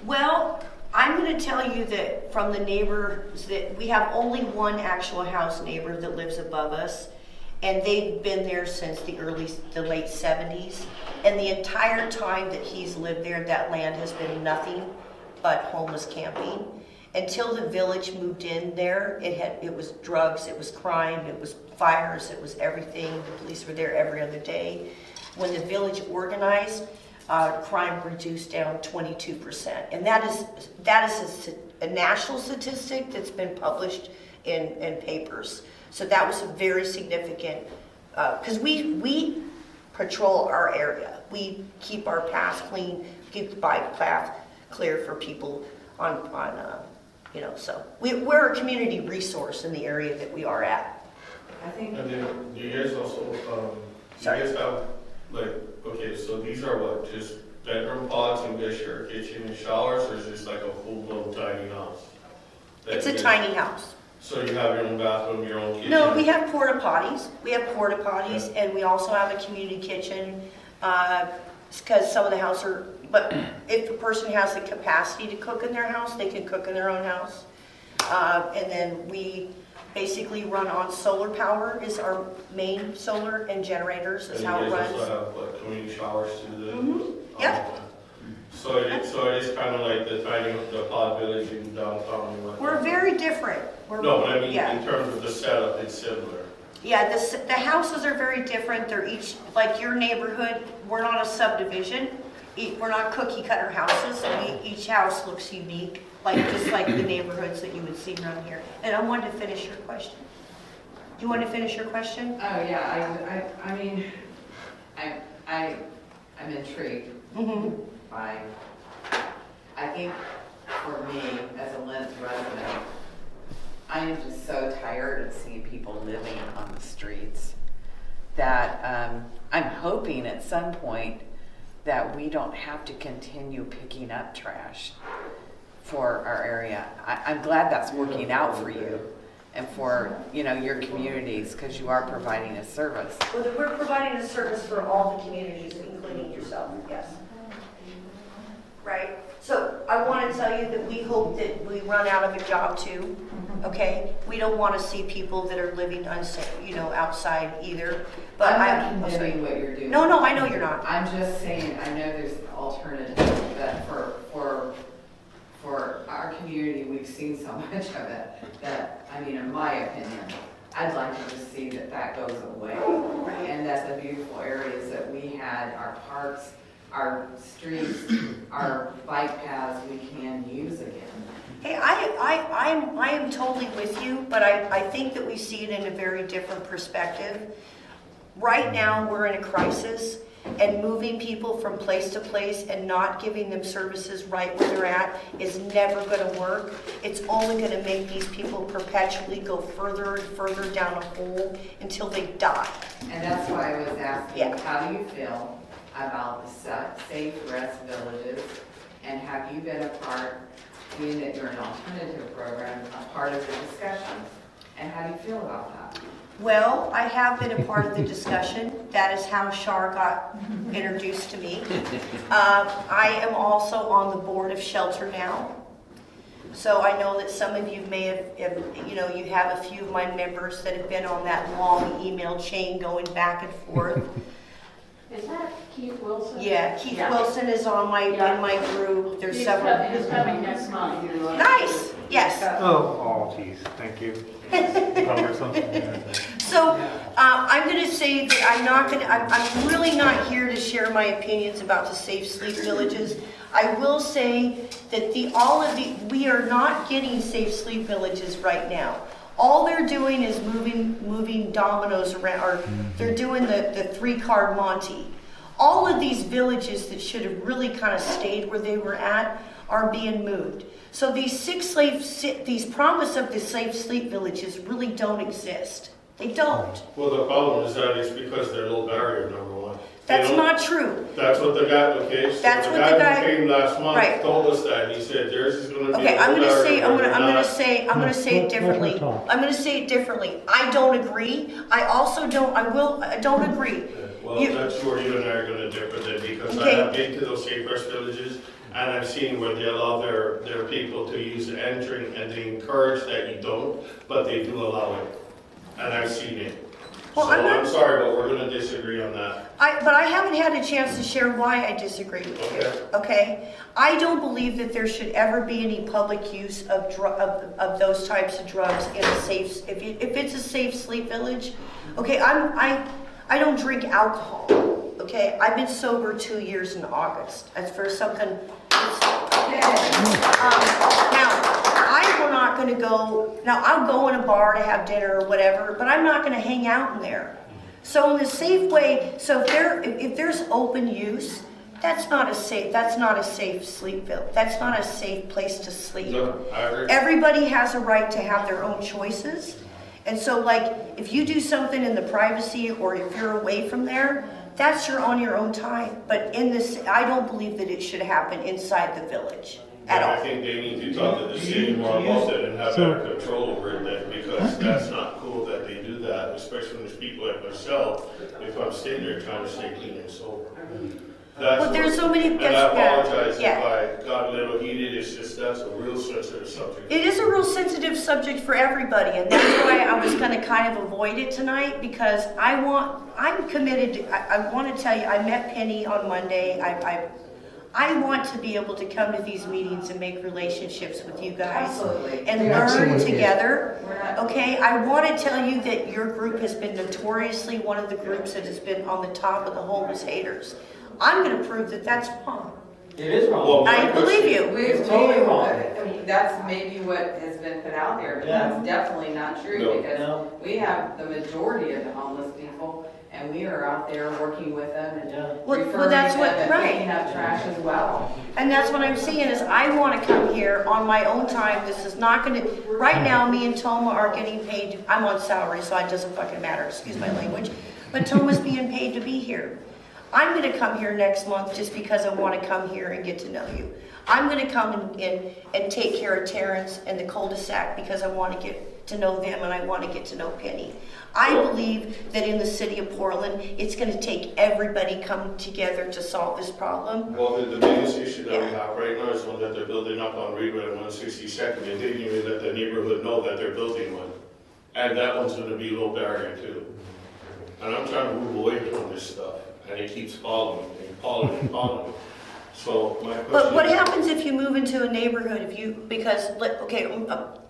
Well, I'm going to tell you that from the neighbors that we have only one actual house neighbor that lives above us, and they've been there since the late 70s. And the entire time that he's lived there, that land has been nothing but homeless camping. Until the village moved in there, it was drugs, it was crime, it was fires, it was everything. The police were there every other day. When the village organized, crime reduced down 22%. And that is a national statistic that's been published in papers. So that was a very significant, because we patrol our area. We keep our paths clean, keep the bike path clear for people so we're a community resource in the area that we are at. I think. And then do you guys also, do you guys have, okay, so these are what, just bedroom pods and you guys share a kitchen and showers, or is this like a full-blown tiny house? It's a tiny house. So you have your own bathroom, your own kitchen? No, we have porta potties. And we also have a community kitchen, because some of the houses are, but if a person has the capacity to cook in their house, they can cook in their own house. And then we basically run on solar power is our main solar, and generators is how it runs. And you guys also have community showers too? Mm-hmm. Yep. So it is kind of like the pod village in downtown. We're very different. No, but I mean, in terms of the setup, it's similar. Yeah, the houses are very different. They're each, like your neighborhood, we're not a subdivision. We're not cookie cutter houses. Each house looks unique, just like the neighborhoods that you would see around here. And I wanted to finish your question. Do you want to finish your question? Oh yeah, I mean, I'm intrigued by. I think for me as a Lent resident, I am just so tired of seeing people living on the streets that I'm hoping at some point that we don't have to continue picking up trash for our area. I'm glad that's working out for you and for your communities, because you are providing a service. Well, we're providing a service for all the communities, including yourself, yes. Right? So I want to tell you that we hope that we run out of a job too, okay? We don't want to see people that are living unsafe, outside either. But I'm not condemning what you're doing. No, I know you're not. I'm just saying, I know there's alternatives that for our community, we've seen so much of it that, in my opinion, I'd like to just see that goes away. And that the beautiful areas that we had, our parks, our streets, our bike paths, we can use again. Hey, I am totally with you, but I think that we see it in a very different perspective. Right now, we're in a crisis, and moving people from place to place and not giving them services right where they're at is never going to work. It's only going to make these people perpetually go further and further down a hole until they die. And that's why I was asking, how do you feel about the safe rest villages? And have you been a part, being that you're an alternative program, a part of the discussion? And how do you feel about that? Well, I have been a part of the discussion. That is how Chore got introduced to me. I am also on the board of Shelter now. So I know that some of you may have, you have a few of my members that have been on that long email chain going back and forth. Is that Keith Wilson? Yeah, Keith Wilson is on in my group. There's several. He's coming next month. Nice. Yes. Oh, geez, thank you. So I'm going to say that I'm really not here to share my opinions about the safe sleep villages. I will say that we are not getting safe sleep villages right now. All they're doing is moving dominoes around, or they're doing the 3-card Monty. All of these villages that should have really kind of stayed where they were at are being moved. So these promise of the safe sleep villages really don't exist. They don't. Well, the problem is that it's because they're low barrier, number one. That's not true. That's what the guy, okay, so That's the what guy the guy who came last month right. told us that. He said theirs is going to be Okay, a I'm low going to say, barrier, I'm going but to say it differently. I'm going to say it differently. I don't agree. I also don't. I don't agree. Well, that's where you and I are going to differ then, because I have been to those safe rest villages, and I've seen where they allow their people to use the entering, and they encourage that you don't, but they do allow it, and I've seen it. Well, so I'm sorry, but we're going to disagree on that. But I haven't had a chance to share why I disagree with you. Okay? I don't believe that there should ever be any public use of those types of drugs in a safe. If it's a safe sleep village, okay. I don't drink alcohol. Okay, I've been sober 2 years in August. That's for something. Now, I'm not going to go. Now, I'll go in a bar to have dinner or whatever, but I'm not going to hang out in there. So, in the safe way, so if there's open use, that's not a safe sleep village. That's not a safe place to sleep. No, I agree. Everybody has a right to have their own choices. And so, like, if you do something in the privacy or if you're away from there, that's on your own time. But I don't believe that it should happen inside the village at all. I think they need to talk to the city more about it and have better control over it then, because that's not cool that they do that, especially when there's people like myself, if I'm staying there trying to stay clean and sober. But there's so many. And I apologize if I got a little heated. It's just that's a real sensitive subject. It is a real sensitive subject for everybody, and that's why I was going to kind of avoid it tonight, because I'm committed. I want to tell you, I met Penny on Monday. I want to be able to come to these meetings and make relationships with you guys. Absolutely. And learn together. Okay, I want to tell you that your group has been notoriously one of the groups that has been on the top of the homeless haters. I'm going to prove that that's wrong. It is wrong. I believe you. It's totally wrong. That's maybe what has been put out there, but that's definitely not true, because we have the majority of the homeless people, and we are out there working with them and referring them and picking up trash as well. And that's what I'm saying is I want to come here on my own time. This is not going to, right now me and Toma are getting paid. I'm on salary, so it doesn't fucking matter, excuse my language. But Toma's being paid to be here. I'm going to come here next month just because I want to come here and get to know you. I'm going to come and take care of Terrence and the cul-de-sac because I want to get to know them and I want to get to know Penny. I believe that in the city of Portland, it's going to take everybody coming together to solve this problem. Well, the biggest issue that we have right now is one that they're building up on Reedway and 162nd. They didn't even let the neighborhood know that they're building one. And that one's going to be low barrier too. And I'm trying to move away from this stuff. And it keeps following me, following me. So my question. But what happens if you move into a neighborhood?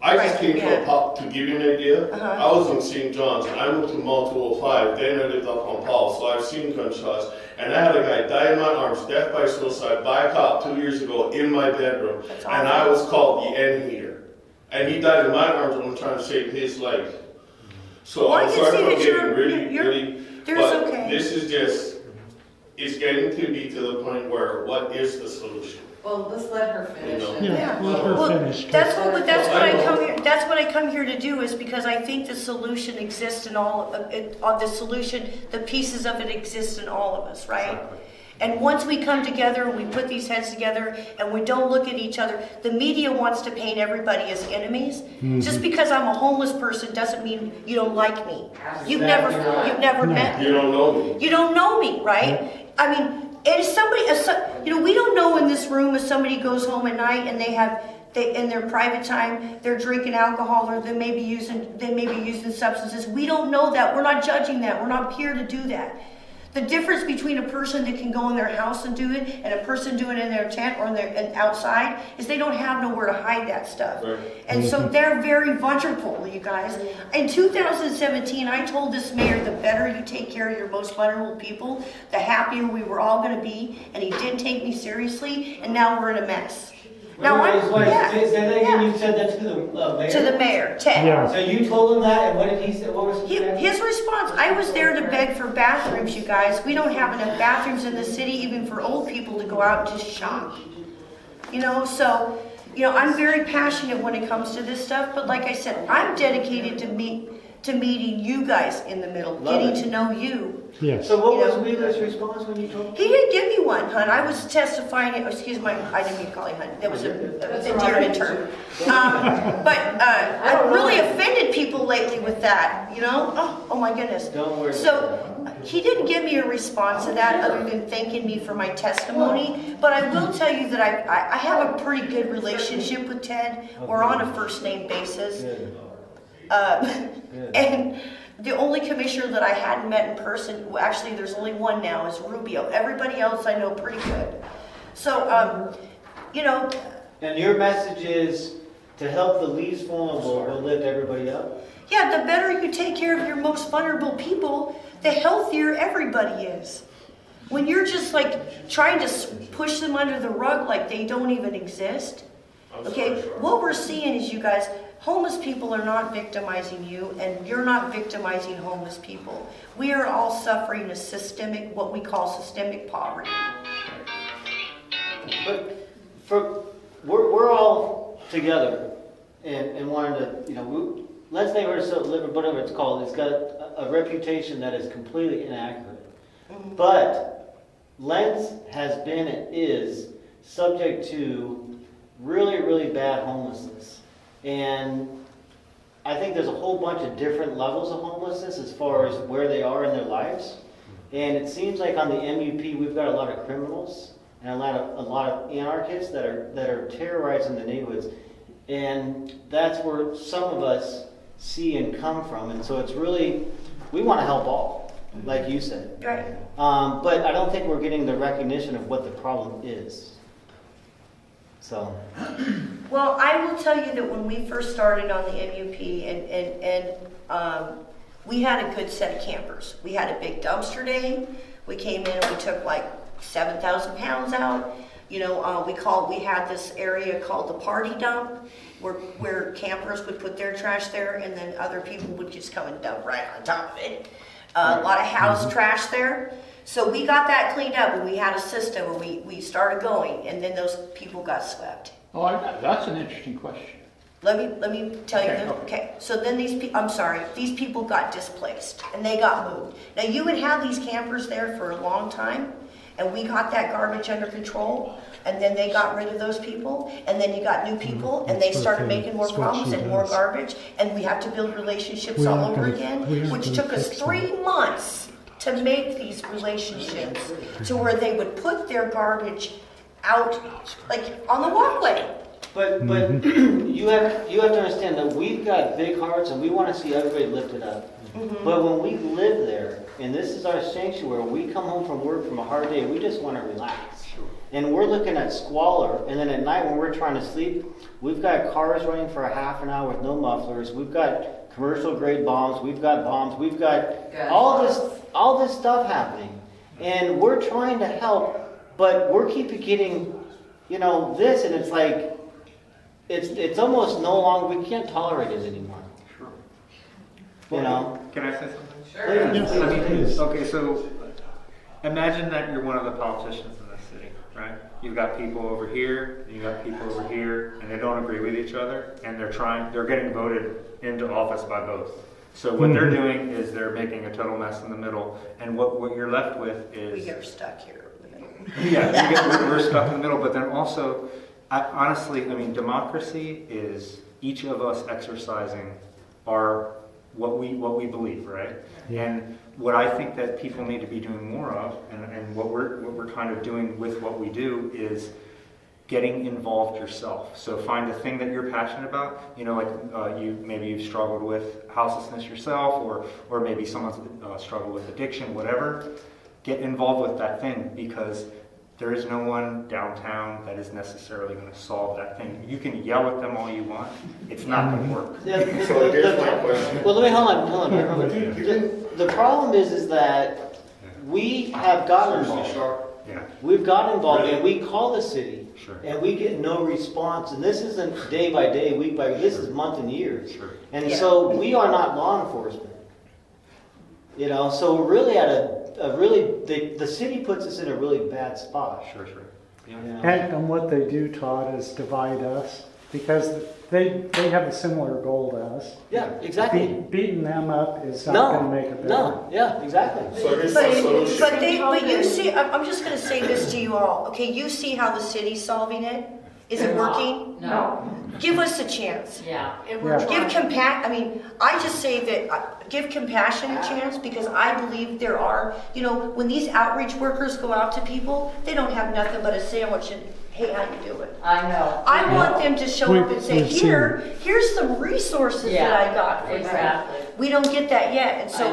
I just came to give you an idea. I was in St. John's and I moved to Mall 205. Then I lived up on Paul, so I've seen gunshots. And I had a guy die in my arms, death by suicide, by a cop 2 years ago in my bedroom. And I was called the end hater. And he died in my arms when I'm trying to save his life. So I'm sorry for getting really. But this is just. It's getting to be to the point where what is the solution? Well, let's let her finish. That's what I come here to do, is because I think the solution exists in all of it. The solution, the pieces of it exist in all of us, right? And once we come together and we put these heads together and we don't look at each other, the media wants to paint everybody as enemies. Just because I'm a homeless person doesn't mean you don't like me. You've never met me. You don't know me. You don't know me, right? I mean, if somebody, we don't know in this room if somebody goes home at night and in their private time, they're drinking alcohol or they may be using substances. We don't know that. We're not judging that. We're not here to do that. The difference between a person that can go in their house and do it and a person doing it in their tent or and outside is they don't have nowhere to hide that stuff. Right. And so they're very vulnerable, you guys. In 2017, I told this mayor, the better you take care of your most vulnerable people, the happier we were all going to be. And he didn't take me seriously, and now we're in a mess. Now, You said that to the mayor? To the mayor, Ted. Yeah. So you told him that, and what did he say? What was his reaction? His response, I was there to beg for bathrooms, you guys. We don't have enough bathrooms in the city, even for old people to go out and just shop. I'm very passionate when it comes to this stuff, but like I said, I'm dedicated to meeting you guys in the middle, getting to know you. Yes. So what was Wheeler's response when you told him? He didn't give me one, hun. I was testifying, I didn't mean to call you hun. That was a dear term. I've really offended people lately with that, Oh my goodness. Don't worry. So he didn't give me a response to that other than thanking me for my testimony. But I will tell you that I have a pretty good relationship with Ted. We're on a first name basis. And the only commissioner that I hadn't met in person, well, actually there's only one now, is Rubio. Everybody else I know pretty good. So, And your message is to help the least vulnerable will lift everybody up? Yeah, the better you take care of your most vulnerable people, the healthier everybody is. When you're just like trying to push them under the rug like they don't even exist, okay, what we're seeing is, you guys, homeless people are not victimizing you, and you're not victimizing homeless people. We are all suffering what we call systemic poverty. But we're all together and wanting to, Lens Neighborhood, whatever it's called, it's got a reputation that is completely inaccurate. Mm-hmm. But Lens has been and is subject to really, really bad homelessness. And I think there's a whole bunch of different levels of homelessness as far as where they are in their lives. And it seems like on the MUP we've got a lot of criminals and a lot of anarchists that are terrorizing the neighborhoods. And that's where some of us see and come from. And so it's really, we want to help all, like you said. Right. But I don't think we're getting the recognition of what the problem is. So. Well, I will tell you that when we first started on the MUP, and we had a good set of campers. We had a big dumpster day. We came in and we took like 7,000 pounds out. We had this area called the party dump, where campers would put their trash there, and then other people would just come and dump right on top of it. A lot of house trash there. So we got that cleaned up, and we had a system, and we started going, and then those people got swept. Oh, that's an interesting question. Let me tell you. Okay. So then these people got displaced, and they got moved. Now you would have these campers there for a long time, and we got that garbage under control, and then they got rid of those people, and then you got new people, and they started making more problems and more garbage, and we have to build relationships all over again, which took us 3 months to make these relationships to where they would put their garbage out, like on the walkway. But you have to understand that we've got big hearts and we want to see everybody lifted up. Mm-hmm. But when we live there, and this is our sanctuary, we come home from work from a hard day, we just want to relax. And we're looking at squalor, and then at night when we're trying to sleep, we've got cars running for a half an hour with no mufflers, we've got commercial grade bombs, we've got all this stuff happening. And we're trying to help, but we're keeping getting, this, and it's like, it's almost no longer, we can't tolerate it anymore. Sure. Can I say something? Sure. Yes, Okay, so imagine that you're one of the politicians in this city, right? You've got people over here, you got people over here, and they don't agree with each other, and they're getting voted into office by both. So what they're doing is they're making a total mess in the middle, and what you're left with is... We are stuck here. Yeah, we're stuck in the middle, but then also, honestly, I mean, democracy is each of us exercising what we believe, right? And what I think that people need to be doing more of, and what we're kind of doing with what we do, is getting involved yourself. So find a thing that you're passionate about. You know, like maybe you've struggled with houselessness yourself, or maybe someone's struggled with addiction, whatever. Get involved with that thing, because there is no one downtown that is necessarily going to solve that thing. You can yell at them all you want. It's not going to work. Yeah, So here's my question. well, let me hold on. The problem is that we have gotten involved. Yeah. We've gotten involved, and we call the city, Sure. and we get no response. And this isn't day by day, week by week. This is month and years. Sure. And so we are not law enforcement. You know, so we're really at the city puts us in a really bad spot. Sure. You know? And what they do, Todd, is divide us, because they have a similar goal to us. Yeah, exactly. Beating them up is not going to make it better. No, yeah, exactly. So here's the solution. But you see, I'm just going to say this to you all. Okay, you see how the city's solving it? Is it working? No. Give us a chance. Yeah. I just say that give compassion a chance, because I believe there are, when these outreach workers go out to people, they don't have nothing but a sandwich and, hey, how you doing? I know. I want them to show up and say, here's some resources that I got for exactly. them. We don't get that yet, and so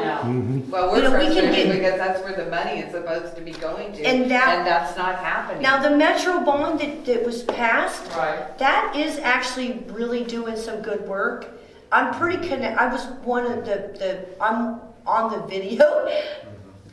Well, we're frustrated because that's where the money is supposed to be going to, and that's not happening. Now, the Metro bond that was passed, right, that is actually really doing some good work. I'm pretty connected. I was one of I'm on the video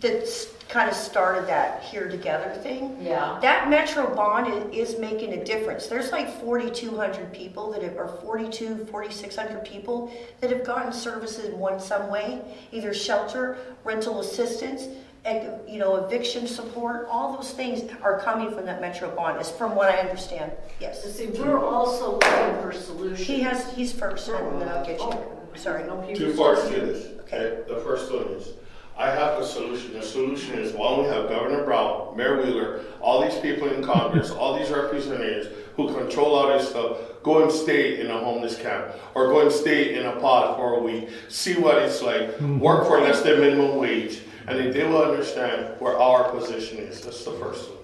that's kind of started that Here Together thing. Yeah. That Metro bond is making a difference. There's like 4,200 people or 4,600 people that have gotten services in some way, either shelter, rental assistance, and, eviction support. All those things are coming from that Metro bond, is from what I understand. Yes. See, we're also looking for solutions. He's first, and then I'll get you. Sorry. Two parts to this. Okay. The first one is, I have a solution. The solution is, one, we have Governor Brown, Mayor Wheeler, all these people in Congress, all these representatives who control all this stuff, go and stay in a homeless camp, or go and stay in a pod for a week, see what it's like, work for less than minimum wage, and then they will understand where our position is. That's the first one.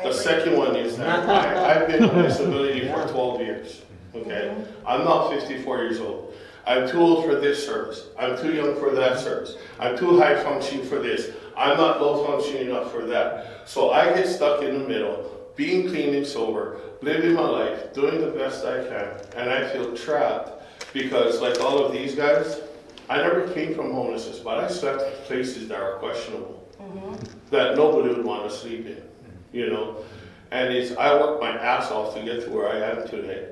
The second one is that I've been on disability for 12 years. Okay? I'm not 54 years old. I'm too old for this service. I'm too young for that service. I'm too high functioning for this. I'm not low functioning enough for that. So I get stuck in the middle, being clean and sober, living my life, doing the best I can, and I feel trapped because, like all of these guys, I never came from homelessness, but I slept in places that are questionable, that nobody would want to sleep in, And I worked my ass off to get to where I am today.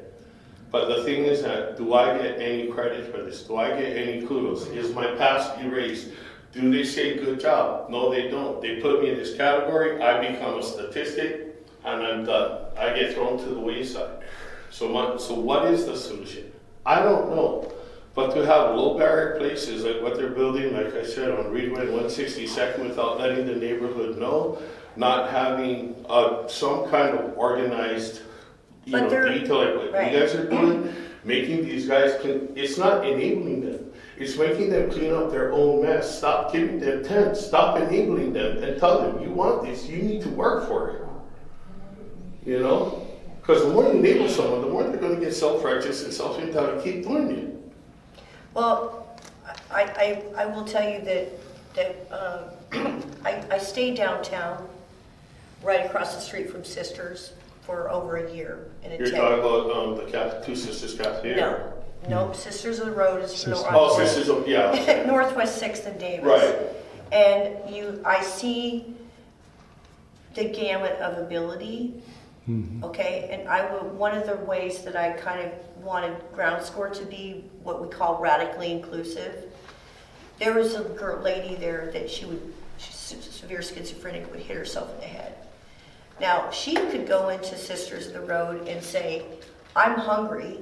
But the thing is that, do I get any credit for this? Do I get any kudos? Is my past erased? Do they say good job? No, they don't. They put me in this category, I become a statistic, and I'm done. I get thrown to the wayside. So what is the solution? I don't know. But to have low barrier places like what they're building, like I said, on Reedway and 162nd, without letting the neighborhood know, not having some kind of organized detail like what you guys are doing, making these guys it's not enabling them. It's making them clean up their own mess. Stop giving them tents. Stop enabling them and tell them, you want this, you need to work for it. Because the more you enable someone, the more they're going to get self-righteous and self-entitled and keep doing it. Well, I will tell you that I stayed downtown, right across the street from Sisters, for over a year. You're talking about the Two Sisters Cafe? No, Sisters of the Road is Sisters of, yeah. Northwest 6th and Davis. Right. And I see the gamut of ability. Okay, and one of the ways that I kind of wanted Ground Score to be what we call radically inclusive. There was a lady there that she's severe schizophrenic, would hit herself in the head. Now, she could go into Sisters of the Road and say, I'm hungry.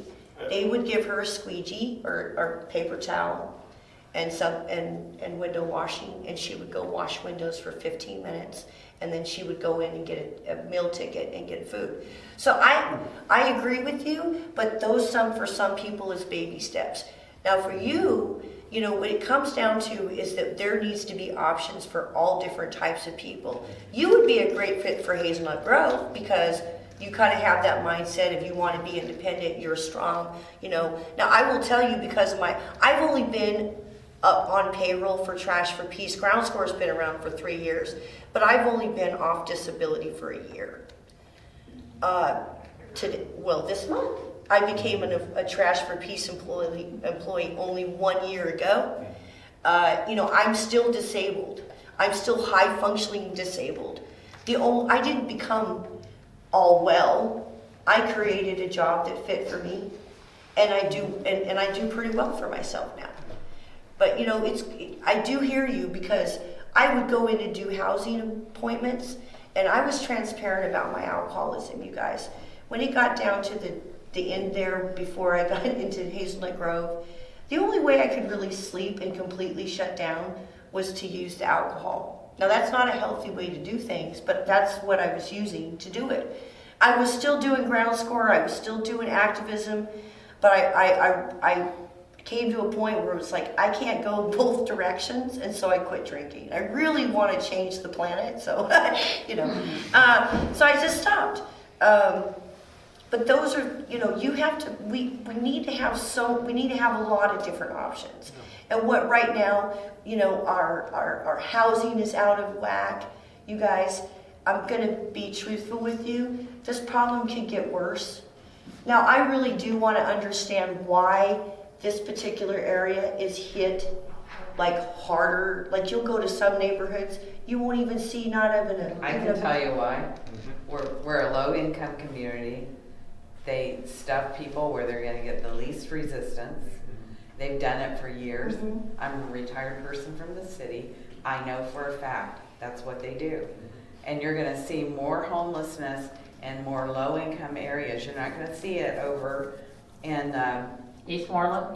They would give her a squeegee or paper towel, and window washing, and she would go wash windows for 15 minutes, and then she would go in and get a meal ticket and get food. So I agree with you, but for some people is baby steps. Now for you, what it comes down to is that there needs to be options for all different types of people. You would be a great fit for Hazelnut Grove because you kind of have that mindset of you want to be independent, you're strong, Now I will tell you, because I've only been up on payroll for Trash for Peace. Ground Score's been around for 3 years, but I've only been off disability for a year. This month, I became a Trash for Peace employee only 1 year ago. I'm still disabled. I'm still high functioning disabled. I didn't become all well. I created a job that fit for me, and I do pretty well for myself now. But I do hear you, because I would go in and do housing appointments, and I was transparent about my alcoholism, you guys. When it got down to the end there, before I got into Hazelnut Grove, the only way I could really sleep and completely shut down was to use the alcohol. Now that's not a healthy way to do things, but that's what I was using to do it. I was still doing Ground Score, I was still doing activism, but I came to a point where it was like, I can't go both directions, and so I quit drinking. I really want to change the planet, so, so I just stopped. But those are, we need to have a lot of different options. And what right now, our housing is out of whack. You guys, I'm going to be truthful with you. This problem can get worse. Now, I really do want to understand why this particular area is hit harder. You'll go to some neighborhoods, you won't even see I can tell you why. We're a low income community. They stuff people where they're going to get the least resistance. They've done it for years. I'm a retired person from the city. I know for a fact that's what they do. And you're going to see more homelessness in more low income areas. You're not going to see it over in Eastmoreland?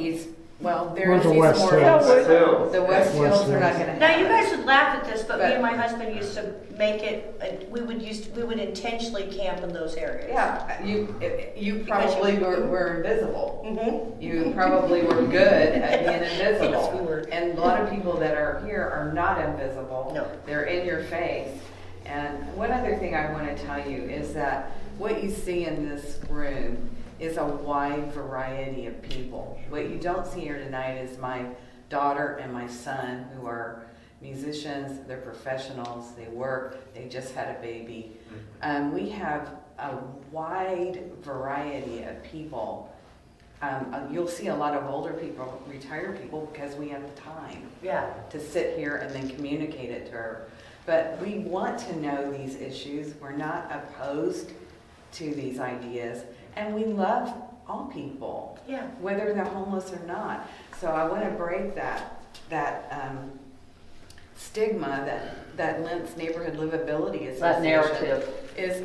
There is Eastmoreland. The West Hills are not going to have Now you guys would laugh at this, but me and my husband used to make it. We would intentionally camp in those areas. Yeah, you probably were invisible. You probably were good at being invisible. Yes, we were. And a lot of people that are here are not invisible. No. They're in your face. And one other thing I want to tell you is that what you see in this room is a wide variety of people. What you don't see here tonight is my daughter and my son, who are musicians, they're professionals, they work, they just had a baby. We have a wide variety of people. You'll see a lot of older people, retired people, because we have the time to sit here and then communicate it to her. But we want to know these issues. We're not opposed to these ideas. And we love all people, whether they're homeless or not. So I want to break that stigma that Lent's Neighborhood Livability Association that narrative is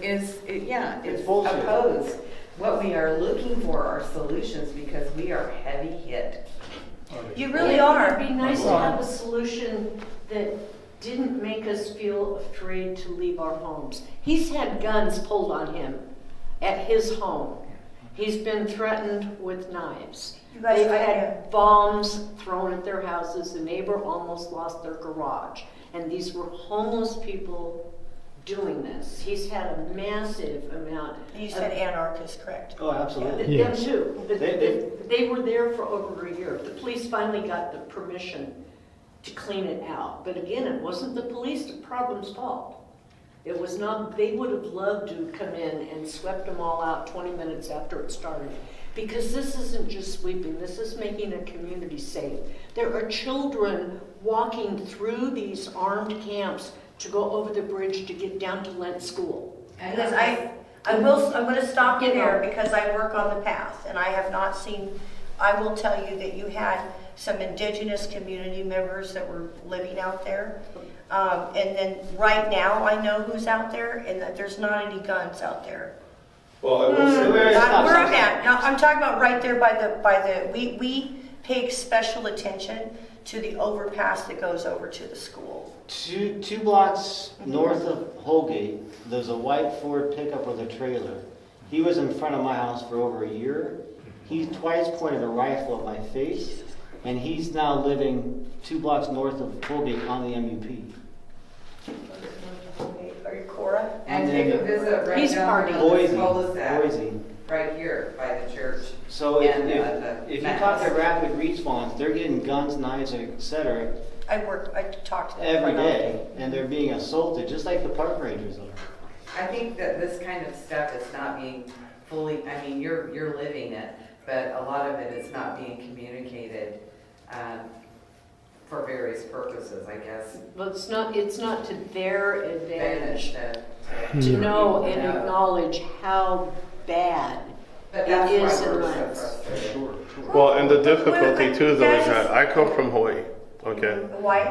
opposed. What we are looking for are solutions, because we are heavy hit. You really are. It'd be nice to have a solution that didn't make us feel afraid to leave our homes. He's had guns pulled on him at his home. He's been threatened with knives. They've had bombs thrown at their houses. The neighbor almost lost their garage. And these were homeless people doing this. He's had a massive amount. You said anarchists, correct? Oh, absolutely. Them too. They were there for over a year. The police finally got the permission to clean it out. But again, it wasn't the police problem's fault. It was not. They would have loved to come in and swept them all out 20 minutes after it started. Because this isn't just sweeping, this is making a community safe. There are children walking through these armed camps to go over the bridge to get down to Lent school. Because I'm going to stop you there, because I work on the path, and I have not seen. I will tell you that you had some indigenous community members that were living out there. And then right now I know who's out there, and that there's not any guns out there. Well, I will say where I'm at. Now, I'm talking about right there by the we pay special attention to the overpass that goes over to the school. Two blocks north of Holgate, there's a white Ford pickup with a trailer. He was in front of my house for over a year. He twice pointed a rifle at my face, and he's now living 2 blocks north of Holgate on the MUP. Are you Cora? And take a visit right He's down partying. the cul-de-sac, Boise. right here by the church. So And, if you talk to rapid response, they're getting guns, knives, etc. I talk to them every day, and they're being assaulted just like the park rangers are. I think that this kind of stuff is not being fully, I mean, you're living it, but a lot of it is not being communicated for various purposes, I guess. Well, it's not to their advantage To know and acknowledge how bad But it that's is why in we're so Lance. frustrated. Well, and the difficulty too, though, is that I come from Hawaii, okay? Hawaii?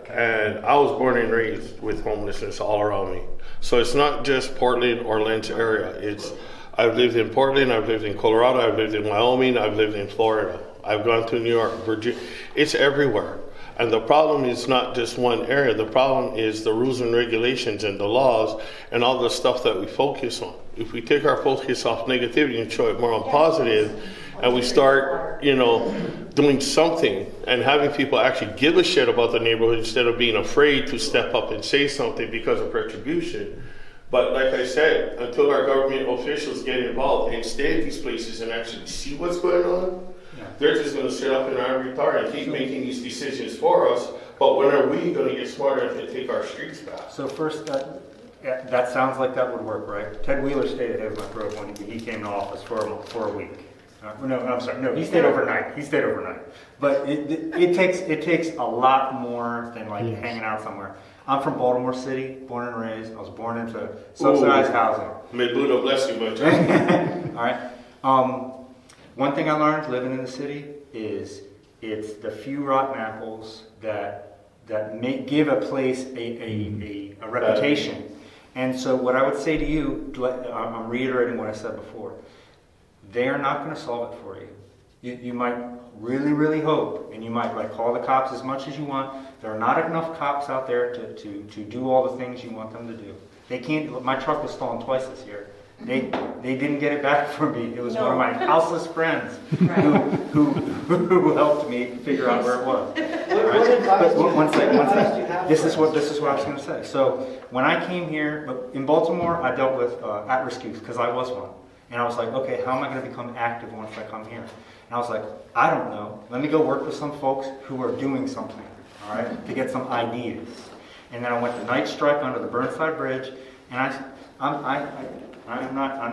And I was born and raised with homelessness all around me. So it's not just Portland or Lens area. I've lived in Portland, I've lived in Colorado, I've lived in Wyoming, I've lived in Florida. I've gone to New York, Virginia. It's everywhere. And the problem is not just one area. The problem is the rules and regulations and the laws and all the stuff that we focus on. If we take our focus off negativity and show it more on positive, and we start, doing something and having people actually give a shit about the neighborhood instead of being afraid to step up and say something because of retribution. But like I said, until our government officials get involved and stay at these places and actually see what's going on, they're just going to sit up in our retard and keep making these decisions for us. But when are we going to get smart enough to take our streets back? So first, that sounds like that would work, right? Ted Wheeler stayed at Eviction Moratorium when he came to office for a week. No, he stayed overnight. But it takes a lot more than like hanging out somewhere. I'm from Baltimore City, born and raised. I was born into subsidized housing. May Buddha bless you, much. All right. One thing I learned living in the city is it's the few rotten apples that give a place a reputation. And so what I would say to you, I'm reiterating what I said before. They are not going to solve it for you. You might really, really hope, and you might call the cops as much as you want. There are not enough cops out there to do all the things you want them to do. They can't. My truck was stolen twice this year. They didn't get it back for me. It was one of my houseless friends who helped me figure out where it was. But one second. This is what I was going to say. So when I came here in Baltimore, I dealt with at-risk youth because I was one. And I was like, okay, how am I going to become active once I come here? And I was like, I don't know. Let me go work with some folks who are doing something, all right, to get some ideas. And then I went to night strike under the Burnside Bridge, and I'm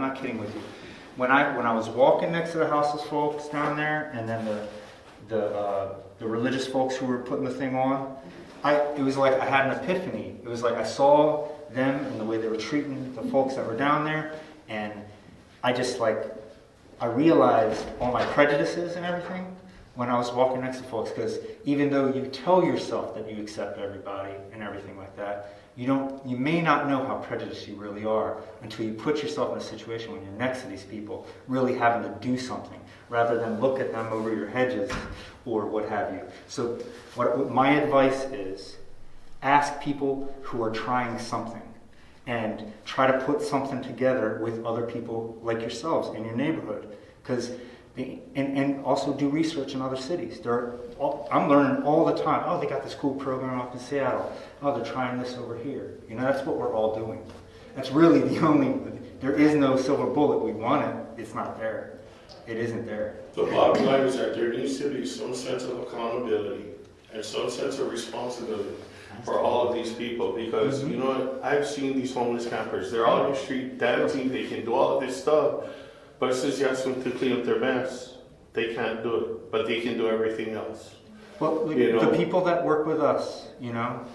not kidding with you. When I was walking next to the houseless folks down there, and then the religious folks who were putting the thing on, it was like I had an epiphany. It was like I saw them and the way they were treating the folks that were down there, and I realized all my prejudices and everything when I was walking next to folks, because even though you tell yourself that you accept everybody and everything like that, you may not know how prejudiced you really are until you put yourself in a situation when you're next to these people, really having to do something, rather than look at them over your hedges or what have you. So what my advice is, ask people who are trying something and try to put something together with other people like yourselves in your neighborhood. And also do research in other cities. I'm learning all the time. Oh, they got this cool program up in Seattle. Oh, they're trying this over here. That's what we're all doing. That's really there is no silver bullet. We want it. It's not there. It isn't there. The bottom line is that there needs to be some sense of accountability and some sense of responsibility for all of these people, because you know what? I've seen these homeless campers. They're out on the street dancing. They can do all of this stuff. But since you ask them to clean up their mess, they can't do it. But they can do everything else. Well, the people that work with us,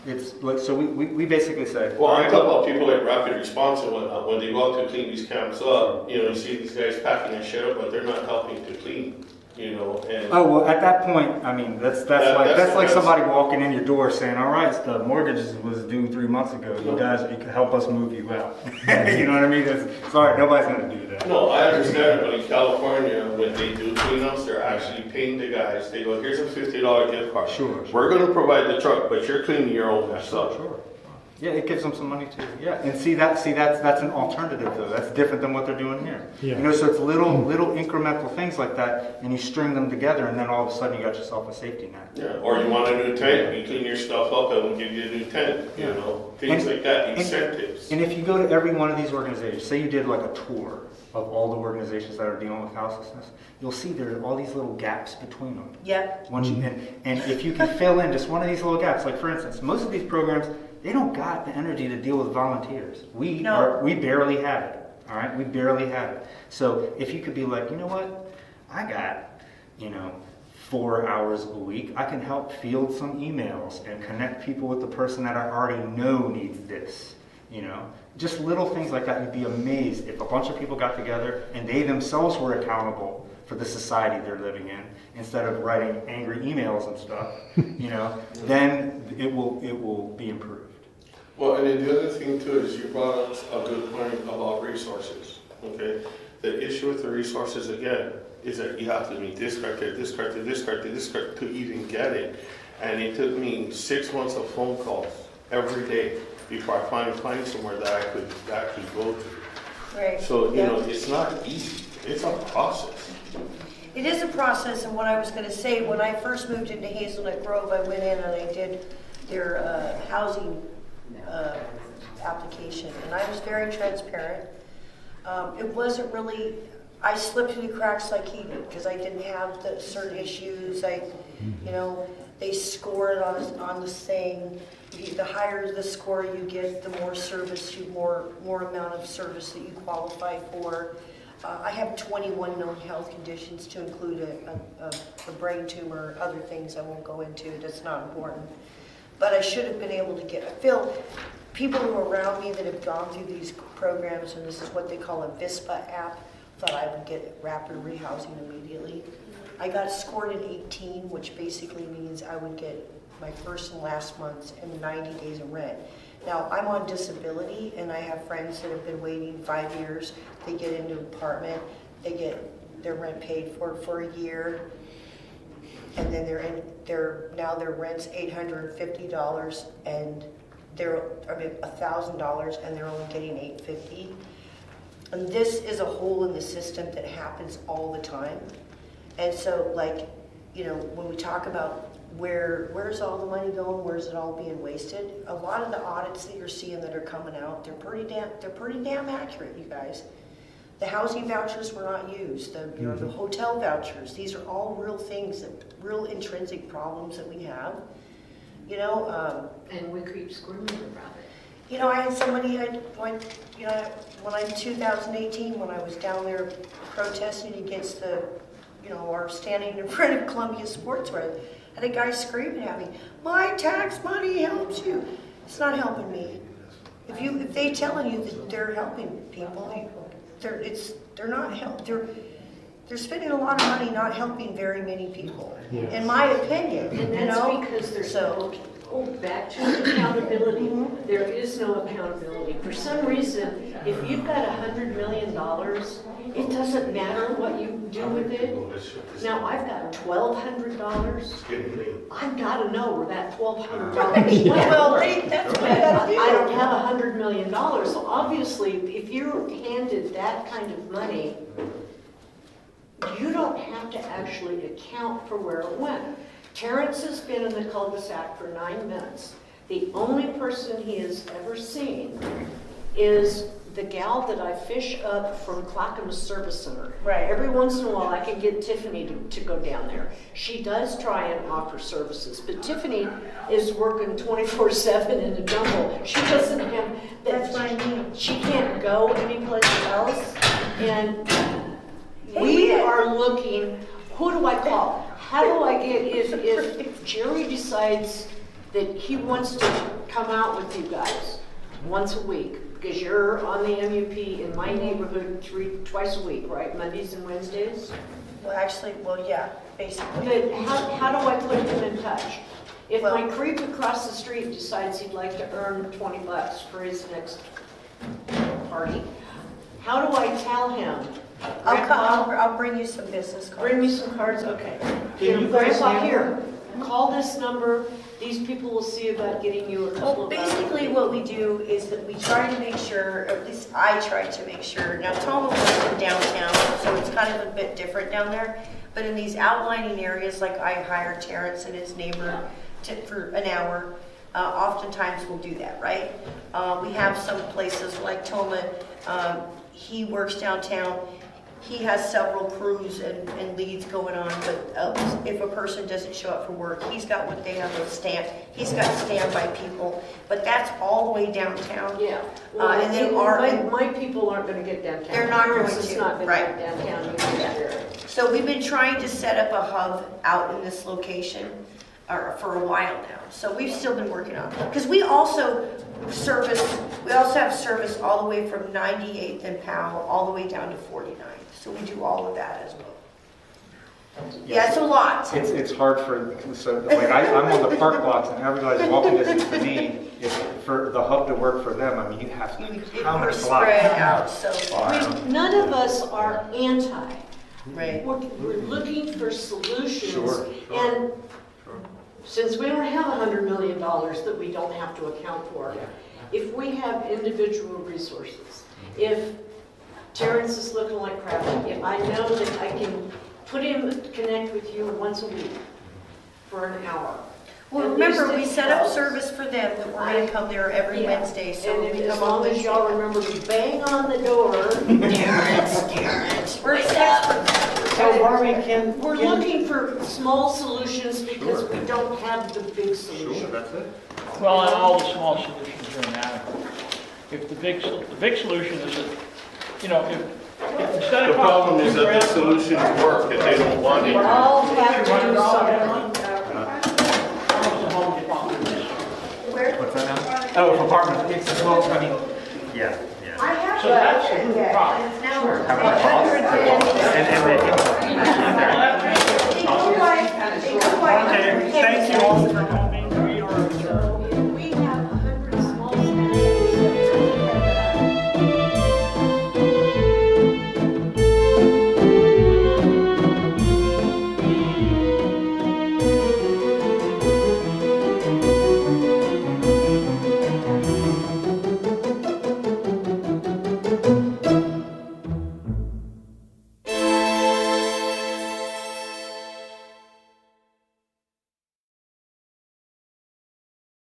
it's like, so we basically say. Well, I'm talking about people like Rapid Response and whatnot. When they go out to clean these camps up, you see these guys packing their shit up, but they're not helping to clean. you know, and. Oh, well, at that point, I mean, that's like somebody walking in your door saying, all right, the mortgage was due 3 months ago. You guys, you can help us move you out. You know what I mean? Sorry, nobody's going to do that. No, I understand it, but in California, when they do cleanups, they're actually paying the guys. They go, here's a $50 gift card. Sure. We're going to provide the truck, but you're cleaning your own stuff. Sure. Yeah, it gives them some money too. Yeah, and that's an alternative though. That's different than what they're doing here. Yeah. You know, so it's little incremental things like that, and you string them together, and then all of a sudden you got yourself a safety net. Yeah, or you want a new tent, you clean your stuff up and we'll give you a new tent, you know, things like that, incentives. And if you go to every one of these organizations, say you did like a tour of all the organizations that are dealing with houselessness, you'll see there are all these little gaps between them. Yep. And if you can fill in just one of these little gaps, like for instance, most of these programs, they don't got the energy to deal with volunteers. We barely have it. All right, we barely have it. So if you could be like, you know what, I got, 4 hours a week. I can help field some emails and connect people with the person that I already know needs this. Just little things like that. You'd be amazed if a bunch of people got together and they themselves were accountable for the society they're living in, instead of writing angry emails and stuff. Then it will be improved. Well, and then the other thing too is you brought up a good point about resources. Okay, the issue with the resources again is that you have to meet this criteria, this criteria, this criteria, this criteria to even get it. And it took me 6 months of phone calls every day before I finally find somewhere that I could actually go to. Right. So it's not easy. It's a process. It is a process, and what I was going to say, when I first moved into Hazelnut Grove, I went in and I did their housing application, and I was very transparent. It wasn't really, I slipped through the cracks like he did, because I didn't have the certain issues. They score it on this thing. The higher the score you get, the more service, more amount of service that you qualify for. I have 21 known health conditions, to include a brain tumor, other things I won't go into. That's not important. But I should have been able to I feel people who are around me that have gone through these programs, and this is what they call a VISPA app, thought I would get rapid rehousing immediately. I got scored at 18, which basically means I would get my first and last month's and 90 days of rent. Now, I'm on disability, and I have friends that have been waiting 5 years. They get into an apartment, they get their rent paid for a year, and then now their rent's $850 and $1,000, and they're only getting $850. And this is a hole in the system that happens all the time. And so, when we talk about where's all the money going, where's it all being wasted, a lot of the audits that you're seeing that are coming out, they're pretty damn accurate, you guys. The housing vouchers were not used. The hotel vouchers. These are all real things, real intrinsic problems that we have. And we keep screaming about it. I had somebody, when in 2018, when I was down there protesting against or standing in front of Columbia Sportswear, I had a guy screaming at me, "My tax money helps you." It's not helping me. If they telling you that they're helping people, they're not help. They're spending a lot of money not helping very many people, in my opinion. And that's because there's back to accountability. There is no accountability. For some reason, if you've got $100 million, it doesn't matter what you do with it. Now I've got $1,200. I've got to know where that $1,200 went. Well, that's what I got to do. I don't have $100 million. So obviously, if you're handed that kind of money, you don't have to actually account for where it went. Terrence has been in the cul-de-sac for 9 minutes. The only person he has ever seen is the gal that I fish up from Clackamas Service Center. Right. Every once in a while I can get Tiffany to go down there. She does try and offer services, but Tiffany is working 24/7 in a jungle. She doesn't have, that's what I mean. She can't go anyplace else. And we are looking, who do I call? How do I get, if Jerry decides that he wants to come out with you guys once a week, Because you're on the MUP in my neighborhood twice a week, right? Mondays and Wednesdays? Well, actually, yeah, basically. But how do I put him in touch? If my creep across the street decides he'd like to earn $20 for his next party, how do I tell him? I'll bring you some business cards. Bring me some cards, okay. Can you guys Grandpa, handle here, call this number. These people will see about getting you a couple of basically what we do is that we try to make sure, or at least I try to make sure, now Toma lives in downtown, so it's kind of a bit different down there, but in these outlining areas, like I hired Terrence and his neighbor for an hour, oftentimes we'll do that, right? We have some places like Toma, he works downtown. He has several crews and leads going on, but if a person doesn't show up for work, he's got what they have he's got standby people, but that's all the way downtown. Yeah. And then my people aren't going to get downtown. They're not going It's to, not going right. to get downtown. Yeah. So we've been trying to set up a hub out in this location for a while now. So we've still been working on it. Because we also have service all the way from 98th and Powell all the way down to 49th. So we do all of that as well. Yeah, it's a lot. It's hard like I'm on the park lots and everybody's walking distance to me. For the hub to work for them, I mean, you have to, how many blocks? Spread out so far. None of us are anti. Right. We're looking for solutions. Sure. And since we don't have $100 million that we don't have to account for, if we have individual resources, if Terrence is looking like crap, if I know that I can connect with you once a week for an hour. Well, remember, we set up service for them that we're going to come there every Wednesday. So and we as come on long as y'all remember to bang on the door. We're experts. So Barbie, We're looking for small solutions because we don't have the big solution. Sure, that's it. Well, and all the small solutions are inadequate. If the big solution is that, if instead of The problem is that the solutions work if they don't want it. We all have to do something. What's that now? Oh, for apartments. It's well, I mean, yeah. I have So that's a good problem. It's now Sure. Have a cost. They go by, Okay, thank you all for coming.